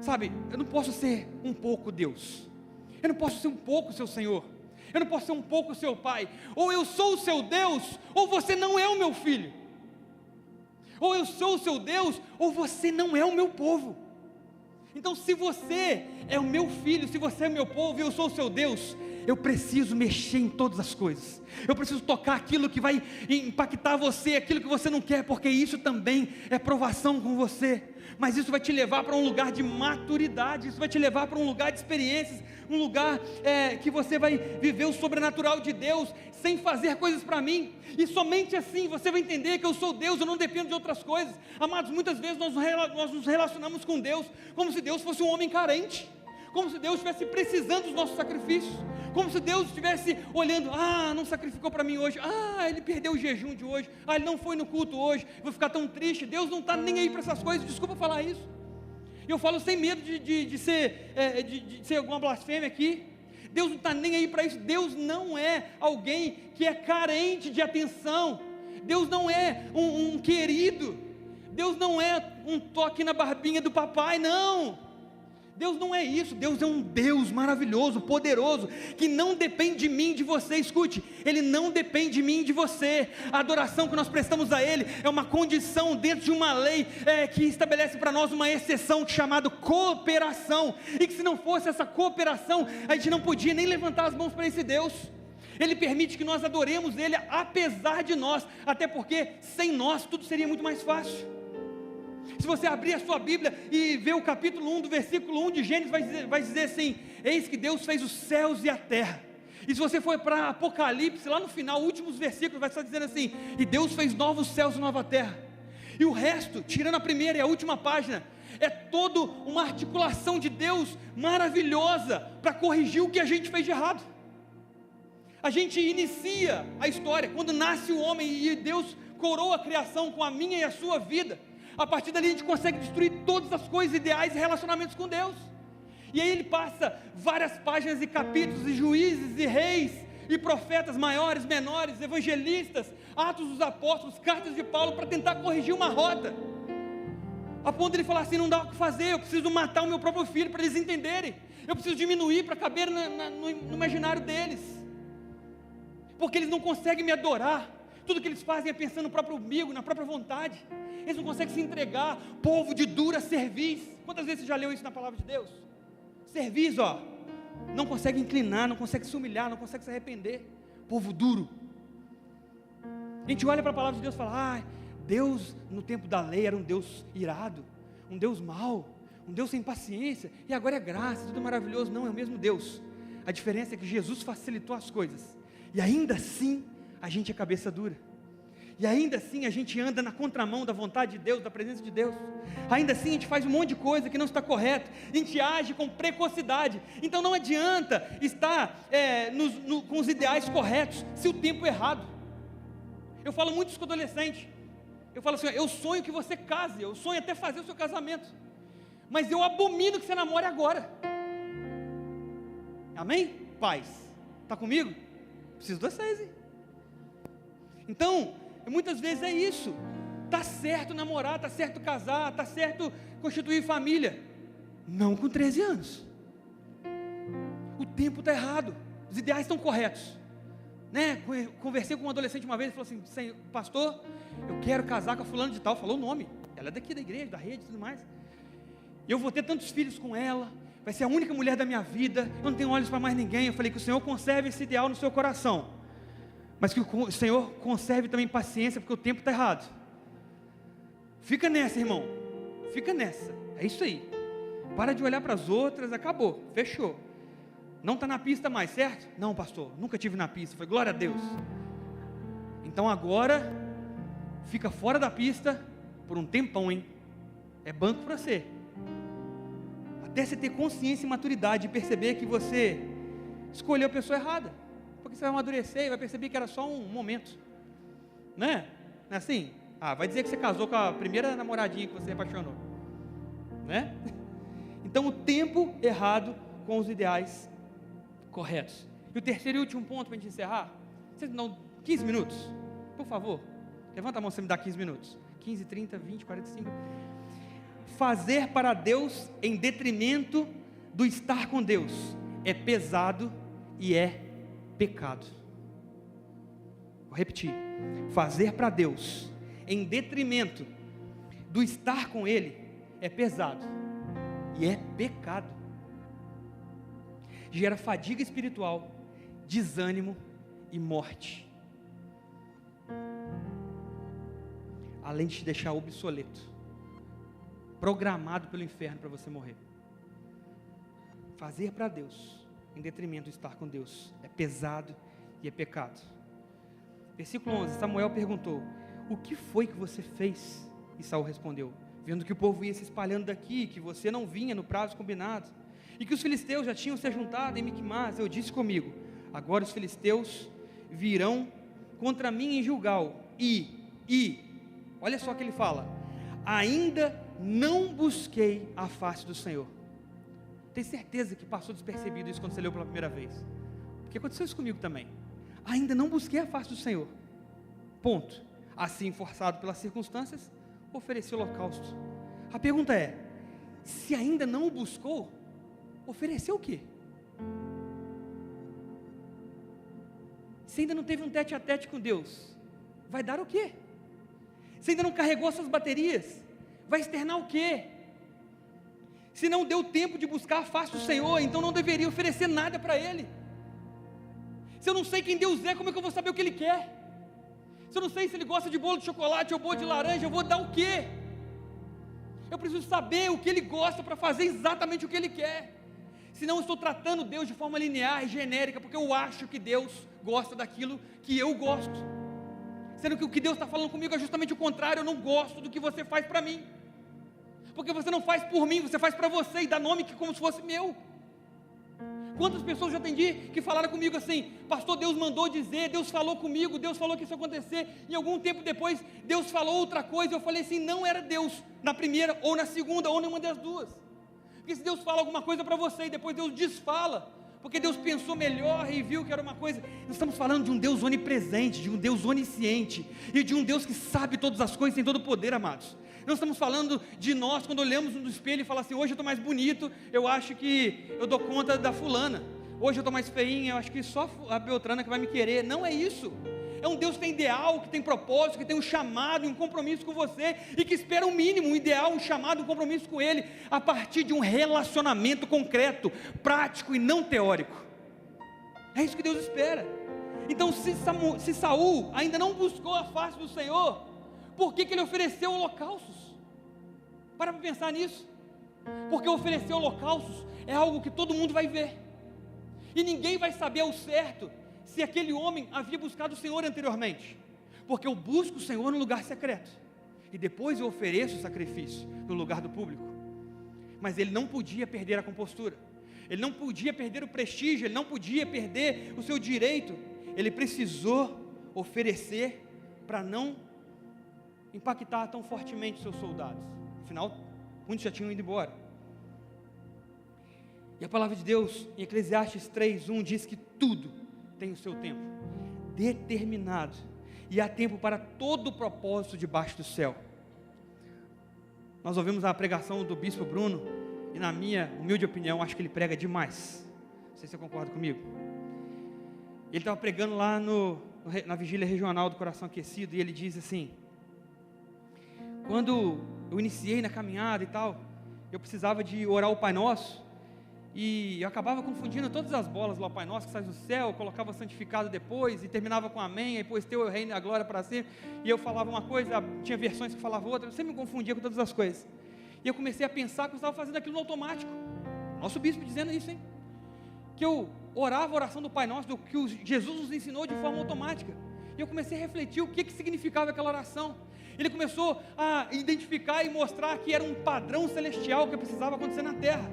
sabe, eu não posso ser um pouco Deus, eu não posso ser um pouco seu Senhor, eu não posso ser um pouco seu Pai, ou eu sou o seu Deus, ou você não é o meu filho, ou eu sou o seu Deus, ou você não é o meu povo. Então se você é o meu filho, se você é o meu povo e eu sou o seu Deus, eu preciso mexer em todas as coisas, eu preciso tocar aquilo que vai impactar você, aquilo que você não quer, porque isso também é provação com você, mas isso vai te levar para um lugar de maturidade, isso vai te levar para um lugar de experiências, um lugar que você vai viver o sobrenatural de Deus, sem fazer coisas para mim, e somente assim você vai entender que eu sou Deus, eu não dependo de outras coisas. Amados, muitas vezes nós nos relacionamos com Deus, como se Deus fosse um homem carente, como se Deus estivesse precisando dos nossos sacrifícios, como se Deus estivesse olhando, não sacrificou para mim hoje, ele perdeu o jejum de hoje, ele não foi no culto hoje, vou ficar tão triste. Deus não está nem aí para essas coisas, desculpa falar isso, eu falo sem medo de ser alguma blasfêmia aqui. Deus não está nem aí para isso. Deus não é alguém que é carente de atenção, Deus não é um querido, Deus não é um toque na barbinha do papai, não. Deus não é isso. Deus é um Deus maravilhoso, poderoso, que não depende de mim, de você. Escute, Ele não depende de mim, de você. A adoração que nós prestamos a Ele é uma condição dentro de uma lei que estabelece para nós uma exceção chamada cooperação, e que se não fosse essa cooperação, a gente não podia nem levantar as mãos para esse Deus. Ele permite que nós adoremos Ele apesar de nós, até porque sem nós tudo seria muito mais fácil. Se você abrir a sua Bíblia e ver o capítulo 1 do versículo 1 de Gênesis, vai dizer assim: eis que Deus fez os céus e a terra. E se você for para Apocalipse, lá no final, últimos versículos, vai estar dizendo assim: e Deus fez novos céus e nova terra. E o resto, tirando a primeira e a última página, é toda uma articulação de Deus maravilhosa para corrigir o que a gente fez de errado. A gente inicia a história quando nasce o homem e Deus coroa a criação com a minha e a sua vida. A partir dali a gente consegue destruir todas as coisas ideais e relacionamentos com Deus. E aí ele passa várias páginas e capítulos, e juízes, e reis, e profetas maiores, menores, evangelistas, Atos dos Apóstolos, cartas de Paulo, para tentar corrigir uma rota. A ponto de ele falar assim: não dá o que fazer, eu preciso matar o meu próprio filho para eles entenderem. Eu preciso diminuir para caber no imaginário deles. Porque eles não conseguem me adorar. Tudo que eles fazem é pensando no próprio umbigo, na própria vontade. Eles não conseguem se entregar. Povo de dura cerviz. Quantas vezes você já leu isso na palavra de Deus? Cerviz, não consegue inclinar, não consegue se humilhar, não consegue se arrepender. Povo duro. A gente olha para a palavra de Deus e fala: Deus no tempo da lei era um Deus irado, um Deus mau, um Deus sem paciência, e agora é graça, tudo maravilhoso. Não, é o mesmo Deus. A diferença é que Jesus facilitou as coisas, e ainda assim a gente é cabeça dura, e ainda assim a gente anda na contramão da vontade de Deus, da presença de Deus. Ainda assim a gente faz um monte de coisa que não está correto, a gente age com precocidade. Então não adianta estar com os ideais corretos se o tempo é errado. Eu falo muito isso com adolescente. Eu falo assim: eu sonho que você case, eu sonho até fazer o seu casamento, mas eu abomino que você namore agora. Amém? Pais, está comigo? Preciso de vocês, hein? Então, muitas vezes é isso. Está certo namorar, está certo casar, está certo constituir família. Não com 13 anos. O tempo está errado, os ideais estão corretos. Conversei com um adolescente uma vez, ele falou assim: pastor, eu quero casar com a fulana de tal, falou o nome, ela é daqui da igreja, da rede e tudo mais, e eu vou ter tantos filhos com ela, vai ser a única mulher da minha vida, eu não tenho olhos para mais ninguém. Eu falei: que o Senhor conserve esse ideal no seu coração, mas que o Senhor conserve também paciência, porque o tempo está errado. Fica nessa, irmão, fica nessa, é isso aí, para de olhar para as outras, acabou, fechou. Não está na pista mais, certo? Não, pastor, nunca tive na pista. Foi glória a Deus. Então agora, fica fora da pista por um tempão, hein? É banco para você. Até você ter consciência e maturidade e perceber que você escolheu a pessoa errada. Porque você vai amadurecer e vai perceber que era só um momento. Né? Não é assim? Vai dizer que você casou com a primeira namoradinha que você apaixonou. Né? Então o tempo errado com os ideais corretos. E o terceiro e último ponto para a gente encerrar. Vocês me dão 15 minutos? Por favor. Levanta a mão se você me dá 15 minutos. 15, 30, 20, 45. Fazer para Deus em detrimento do estar com Deus é pesado e é pecado. Vou repetir. Fazer para Deus em detrimento do estar com Ele é pesado e é pecado. Gera fadiga espiritual, desânimo e morte, além de te deixar obsoleto, programado pelo inferno para você morrer. Fazer para Deus em detrimento de estar com Deus é pesado e é pecado. Versículo 11, Samuel perguntou: o que foi que você fez? E Saul respondeu: vendo que o povo ia se espalhando daqui, que você não vinha no prazo combinado, e que os filisteus já tinham se juntado em Miquimás, eu disse comigo: agora os filisteus virão contra mim em Gilgal, olha só o que ele fala: ainda não busquei a face do Senhor. Tem certeza que passou despercebido isso quando você leu pela primeira vez? Porque aconteceu isso comigo também. Ainda não busquei a face do Senhor, ponto. Assim, forçado pelas circunstâncias, ofereci holocausto. A pergunta é: se ainda não o buscou, ofereceu o quê? Se ainda não teve um tete a tete com Deus, vai dar o quê? Se ainda não carregou suas baterias, vai externar o quê? Se não deu tempo de buscar a face do Senhor, então não deveria oferecer nada para Ele. Se eu não sei quem Deus é, como é que eu vou saber o que Ele quer? Se eu não sei se Ele gosta de bolo de chocolate ou bolo de laranja, eu vou dar o quê? Eu preciso saber o que Ele gosta para fazer exatamente o que Ele quer. Senão eu estou tratando Deus de forma linear e genérica, porque eu acho que Deus gosta daquilo que eu gosto, sendo que o que Deus está falando comigo é justamente o contrário. Eu não gosto do que você faz para mim, porque você não faz por mim, você faz para você e dá nome que como se fosse meu. Quantas pessoas já atendi que falaram comigo assim: pastor, Deus mandou dizer, Deus falou comigo, Deus falou que isso ia acontecer, e algum tempo depois Deus falou outra coisa. Eu falei assim: não era Deus na primeira ou na segunda ou nenhuma das duas. Porque se Deus fala alguma coisa para você e depois Deus desfala, porque Deus pensou melhor e viu que era uma coisa. Nós estamos falando de um Deus onipresente, de um Deus onisciente, e de um Deus que sabe todas as coisas, tem todo o poder, amados. Não estamos falando de nós, quando olhamos no espelho e falamos assim: hoje eu estou mais bonito, eu acho que eu dou conta da fulana. Hoje eu estou mais feinha, eu acho que só a Beltrana que vai me querer. Não é isso. É um Deus que tem ideal, que tem propósito, que tem um chamado, um compromisso com você, e que espera um mínimo, um ideal, um chamado, um compromisso com Ele, a partir de um relacionamento concreto, prático e não teórico. É isso que Deus espera. Então, se Saul ainda não buscou a face do Senhor, por que Ele ofereceu holocaustos? Para pensar nisso. Porque oferecer holocaustos é algo que todo mundo vai ver, e ninguém vai saber ao certo se aquele homem havia buscado o Senhor anteriormente, porque eu busco o Senhor no lugar secreto, e depois eu ofereço o sacrifício no lugar do público. Mas ele não podia perder a compostura, ele não podia perder o prestígio, ele não podia perder o seu direito. Ele precisou oferecer para não impactar tão fortemente os seus soldados. Afinal, muitos já tinham ido embora. E a palavra de Deus em Eclesiastes 3:1 diz que tudo tem o seu tempo determinado, e há tempo para todo o propósito debaixo do céu. Nós ouvimos a pregação do bispo Bruno, e na minha humilde opinião, acho que ele prega demais. Não sei se você concorda comigo. Ele estava pregando lá na vigília regional do Coração Aquecido, e ele diz assim: quando eu iniciei na caminhada e tal, eu precisava de orar o Pai Nosso, e eu acabava confundindo todas as bolas lá, o Pai Nosso que sai do céu, eu colocava santificado depois, e terminava com amém, aí depois teu reino e a glória para sempre, e eu falava uma coisa, tinha versões que falavam outra, eu sempre me confundia com todas as coisas, e eu comecei a pensar que eu estava fazendo aquilo no automático. Nosso bispo dizendo isso, hein? Que eu orava a oração do Pai Nosso, do que Jesus nos ensinou de forma automática, e eu comecei a refletir o que significava aquela oração. Ele começou a identificar e mostrar que era um padrão celestial que precisava acontecer na terra.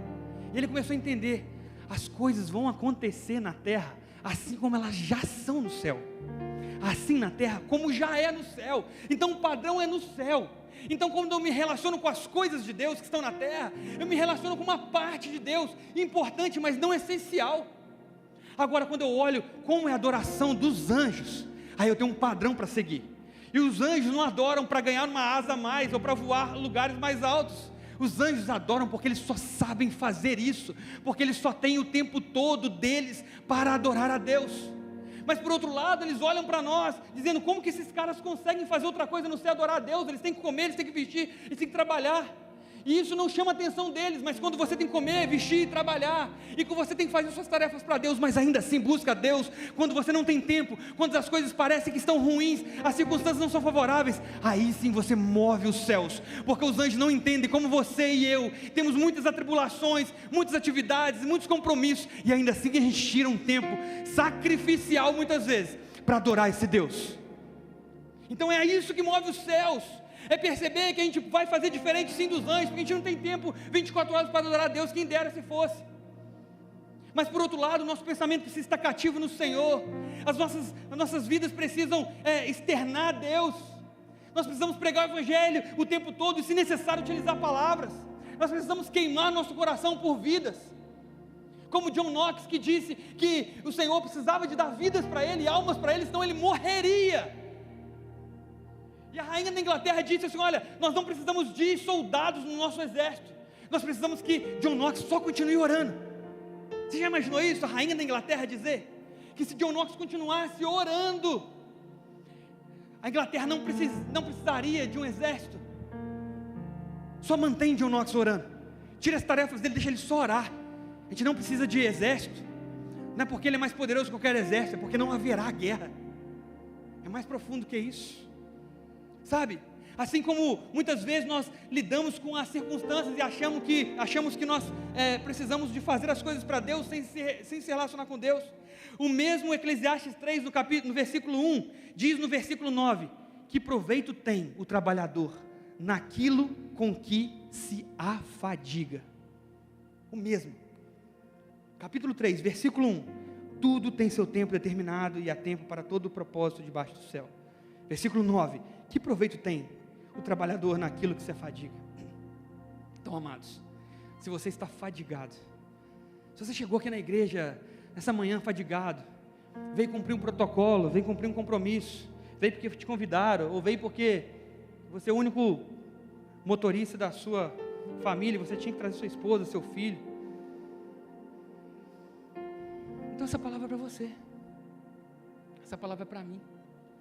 E ele começou a entender: as coisas vão acontecer na terra, assim como elas já são no céu, assim na terra como já é no céu. Então o padrão é no céu. Então quando eu me relaciono com as coisas de Deus que estão na terra, eu me relaciono com uma parte de Deus, importante, mas não essencial. Agora, quando eu olho como é a adoração dos anjos, aí eu tenho um padrão para seguir. E os anjos não adoram para ganhar uma asa a mais, ou para voar lugares mais altos. Os anjos adoram porque eles só sabem fazer isso, porque eles só têm o tempo todo deles para adorar a Deus. Mas por outro lado, eles olham para nós, dizendo: como que esses caras conseguem fazer outra coisa a não ser adorar a Deus? Eles têm que comer, eles têm que vestir, eles têm que trabalhar. E isso não chama a atenção deles, mas quando você tem que comer, vestir e trabalhar, e que você tem que fazer suas tarefas para Deus, mas ainda assim busca Deus, quando você não tem tempo, quando as coisas parecem que estão ruins, as circunstâncias não são favoráveis, aí sim você move os céus, porque os anjos não entendem como você e eu temos muitas atribulações, muitas atividades, muitos compromissos, e ainda assim a gente tira um tempo sacrificial muitas vezes, para adorar esse Deus. Então é isso que move os céus, é perceber que a gente vai fazer diferente sim dos anjos, porque a gente não tem tempo 24 horas para adorar a Deus, quem dera se fosse. Mas por outro lado, o nosso pensamento precisa estar cativo no Senhor, as nossas vidas precisam externar a Deus, nós precisamos pregar o Evangelho o tempo todo, e se necessário utilizar palavras, nós precisamos queimar nosso coração por vidas, como John Knox, que disse que o Senhor precisava de dar vidas para ele, almas para ele, senão ele morreria. E a rainha da Inglaterra disse assim: olha, nós não precisamos de soldados no nosso exército, nós precisamos que John Knox só continue orando. Você já imaginou isso? A rainha da Inglaterra dizer que se John Knox continuasse orando, a Inglaterra não precisaria de um exército. Só mantém John Knox orando, tira as tarefas dele, deixa ele só orar. A gente não precisa de exército. Não é porque ele é mais poderoso que qualquer exército, é porque não haverá guerra. É mais profundo que isso, sabe? Assim como muitas vezes nós lidamos com as circunstâncias e achamos que nós precisamos de fazer as coisas para Deus sem se relacionar com Deus. O mesmo Eclesiastes 3, no versículo 1, diz no versículo 9, que proveito tem o trabalhador naquilo com que se afadiga. O mesmo. Capítulo 3, versículo 1, tudo tem seu tempo determinado e há tempo para todo o propósito debaixo do céu. Versículo 9, que proveito tem o trabalhador naquilo que se afadiga? Então, amados, se você está fadigado, se você chegou aqui na igreja nessa manhã fadigado, veio cumprir um protocolo, veio cumprir um compromisso, veio porque te convidaram, ou veio porque você é o único motorista da sua família, você tinha que trazer sua esposa, seu filho. Então essa palavra é para você, essa palavra é para mim,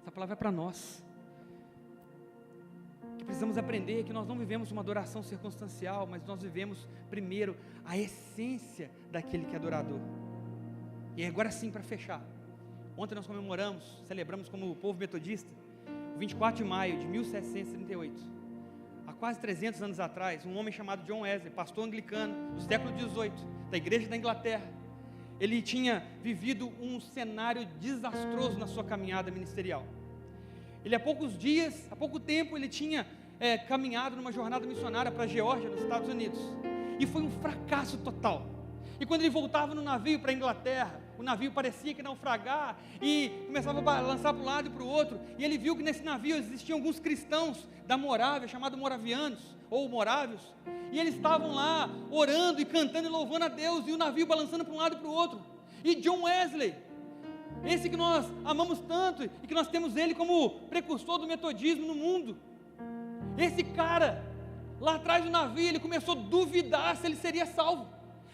essa palavra é para nós, que precisamos aprender que nós não vivemos uma adoração circunstancial, mas nós vivemos primeiro a essência daquele que é adorador. E agora sim, para fechar, ontem nós celebramos como povo metodista, o 24 de maio de 1738, há quase 300 anos atrás, um homem chamado John Wesley, pastor anglicano do século XVIII, da igreja da Inglaterra, ele tinha vivido um cenário desastroso na sua caminhada ministerial. Ele há pouco tempo, ele tinha caminhado numa jornada missionária para a Geórgia, nos Estados Unidos, e foi um fracasso total. E quando ele voltava no navio para a Inglaterra, o navio parecia que naufragar, e começava a balançar para um lado e para o outro, e ele viu que nesse navio existiam alguns cristãos da Morávia, chamados moravianos, ou morávios, e eles estavam lá, orando e cantando e louvando a Deus, e o navio balançando para um lado e para o outro, e John Wesley, esse que nós amamos tanto, e que nós temos ele como precursor do metodismo no mundo, esse cara, lá atrás do navio, ele começou a duvidar se ele seria salvo.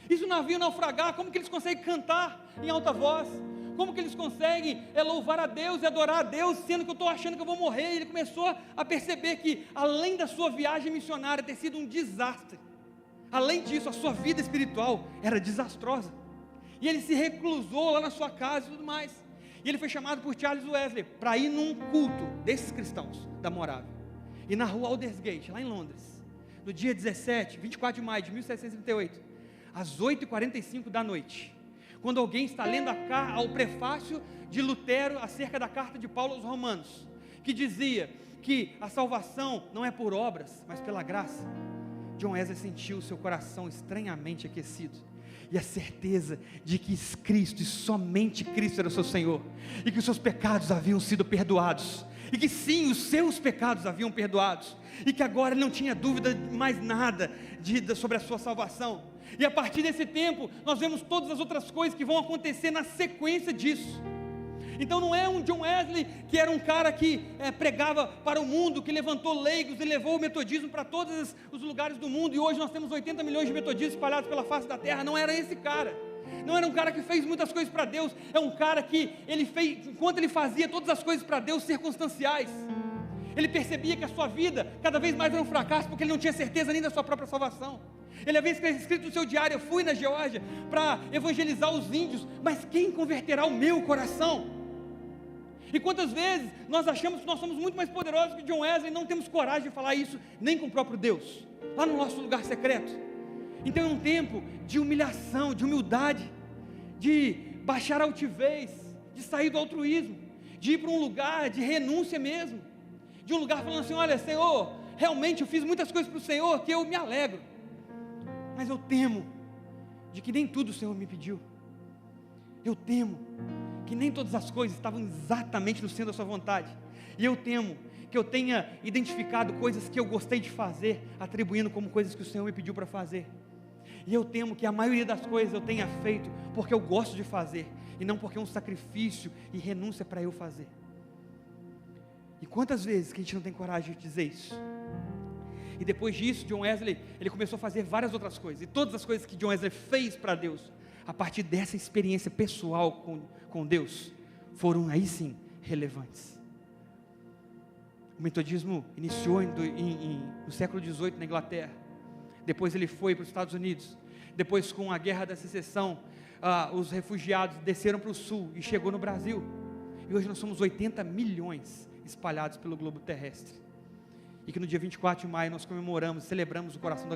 E se o navio naufragar, como que eles conseguem cantar em alta voz? Como que eles conseguem louvar a Deus e adorar a Deus, sendo que eu estou achando que eu vou morrer? E ele começou a perceber que, além da sua viagem missionária ter sido um desastre, além disso, a sua vida espiritual era desastrosa. E ele se reclusou lá na sua casa e tudo mais. E ele foi chamado por Charles Wesley para ir num culto desses cristãos da Morávia. E na rua Aldersgate, lá em Londres, no dia 24 de maio de 1738, às 8h45 da noite, quando alguém está lendo ao prefácio de Lutero acerca da carta de Paulo aos Romanos, que dizia que a salvação não é por obras, mas pela graça, John Wesley sentiu seu coração estranhamente aquecido, e a certeza de que Cristo, e somente Cristo era o seu Senhor, e que os seus pecados haviam sido perdoados, e que sim, os seus pecados haviam perdoados, e que agora ele não tinha dúvida de mais nada sobre a sua salvação. E a partir desse tempo, nós vemos todas as outras coisas que vão acontecer na sequência disso. Então não é um John Wesley que era um cara que pregava para o mundo, que levantou leigos e levou o metodismo para todos os lugares do mundo, e hoje nós temos 80 milhões de metodistas espalhados pela face da terra. Não era esse cara, não era um cara que fez muitas coisas para Deus, é um cara que ele fez, enquanto ele fazia todas as coisas para Deus, circunstanciais. Ele percebia que a sua vida cada vez mais era um fracasso, porque ele não tinha certeza nem da sua própria salvação. Ele havia escrito no seu diário: eu fui na Geórgia para evangelizar os índios, mas quem converterá o meu coração? E quantas vezes nós achamos que nós somos muito mais poderosos que John Wesley e não temos coragem de falar isso nem com o próprio Deus, lá no nosso lugar secreto. Então é um tempo de humilhação, de humildade, de baixar a altivez, de sair do altruísmo, de ir para um lugar de renúncia mesmo, de um lugar falando assim: olha, Senhor, realmente eu fiz muitas coisas para o Senhor que eu me alegro, mas eu temo de que nem tudo o Senhor me pediu. Eu temo que nem todas as coisas estavam exatamente no centro da sua vontade. E eu temo que eu tenha identificado coisas que eu gostei de fazer, atribuindo como coisas que o Senhor me pediu para fazer. E eu temo que a maioria das coisas eu tenha feito porque eu gosto de fazer, e não porque é um sacrifício e renúncia para eu fazer. E quantas vezes que a gente não tem coragem de dizer isso? E depois disso, John Wesley, ele começou a fazer várias outras coisas, e todas as coisas que John Wesley fez para Deus, a partir dessa experiência pessoal com Deus, foram aí sim relevantes. O metodismo iniciou no século XVIII na Inglaterra. depois ele foi para os Estados Unidos, depois com a Guerra da Secessão, os refugiados desceram para o sul e chegou no Brasil, e hoje nós somos 80 milhões espalhados pelo globo terrestre, e que no dia 24 de maio nós comemoramos, celebramos o coração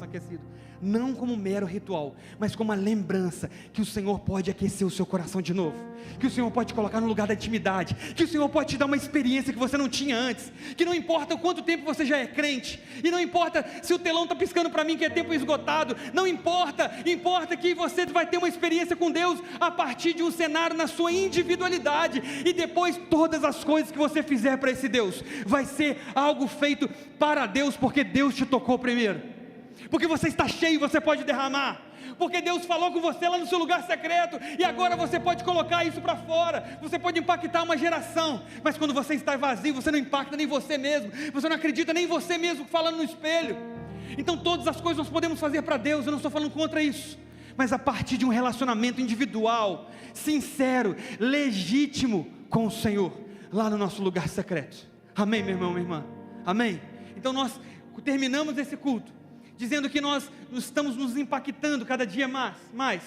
aquecido, não como um mero ritual, mas como uma lembrança que o Senhor pode aquecer o seu coração de novo, que o Senhor pode te colocar no lugar da intimidade, que o Senhor pode te dar uma experiência que você não tinha antes, que não importa o quanto tempo você já é crente, e não importa se o telão está piscando para mim que é tempo esgotado, não importa, importa que você vai ter uma experiência com Deus a partir de um cenário na sua individualidade, e depois todas as coisas que você fizer para esse Deus, vai ser algo feito para Deus, porque Deus te tocou primeiro, porque você está cheio, você pode derramar, porque Deus falou com você lá no seu lugar secreto, e agora você pode colocar isso para fora, você pode impactar uma geração, mas quando você está vazio, você não impacta nem você mesmo, você não acredita nem você mesmo falando no espelho. Então todas as coisas nós podemos fazer para Deus, eu não estou falando contra isso, mas a partir de um relacionamento individual, sincero, legítimo com o Senhor, lá no nosso lugar secreto. Amém, meu irmão, minha irmã? Amém? Então nós terminamos esse culto dizendo que nós estamos nos impactando cada dia mais,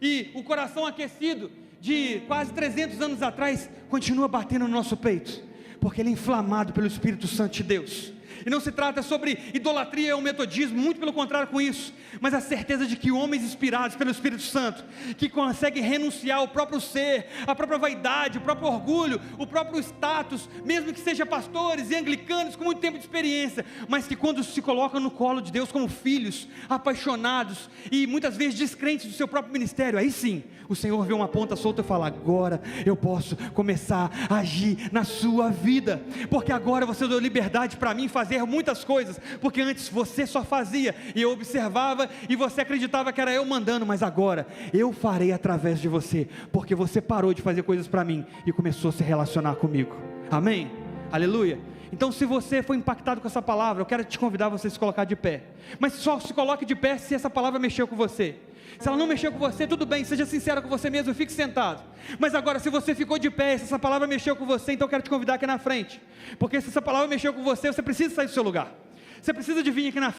e o coração aquecido de quase 300 anos atrás continua batendo no nosso peito, porque ele é inflamado pelo Espírito Santo de Deus. E não se trata sobre idolatria ou metodismo, muito pelo contrário com isso, mas a certeza de que homens inspirados pelo Espírito Santo, que conseguem renunciar ao próprio ser, à própria vaidade, o próprio orgulho, o próprio status, mesmo que sejam pastores e anglicanos com muito tempo de experiência, mas que quando se colocam no colo de Deus como filhos, apaixonados e muitas vezes descrentes do seu próprio ministério, aí sim, o Senhor vê uma ponta solta e fala: agora eu posso começar a agir na sua vida, porque agora você deu liberdade para mim fazer muitas coisas, porque antes você só fazia, e eu observava, e você acreditava que era eu mandando, mas agora, eu farei através de você, porque você parou de fazer coisas para mim, e começou a se relacionar comigo. Amém? Aleluia. Então se você foi impactado com essa palavra, eu quero te convidar a você a se colocar de pé, mas só se coloque de pé se essa palavra mexeu com você. Se ela não mexeu com você, tudo bem, seja sincero com você mesmo, fique sentado. Mas agora, se você ficou de pé, se essa palavra mexeu com você, então eu quero te convidar aqui na frente, porque se essa palavra mexeu com você, você precisa sair do seu lugar, você precisa de vir aqui na frente.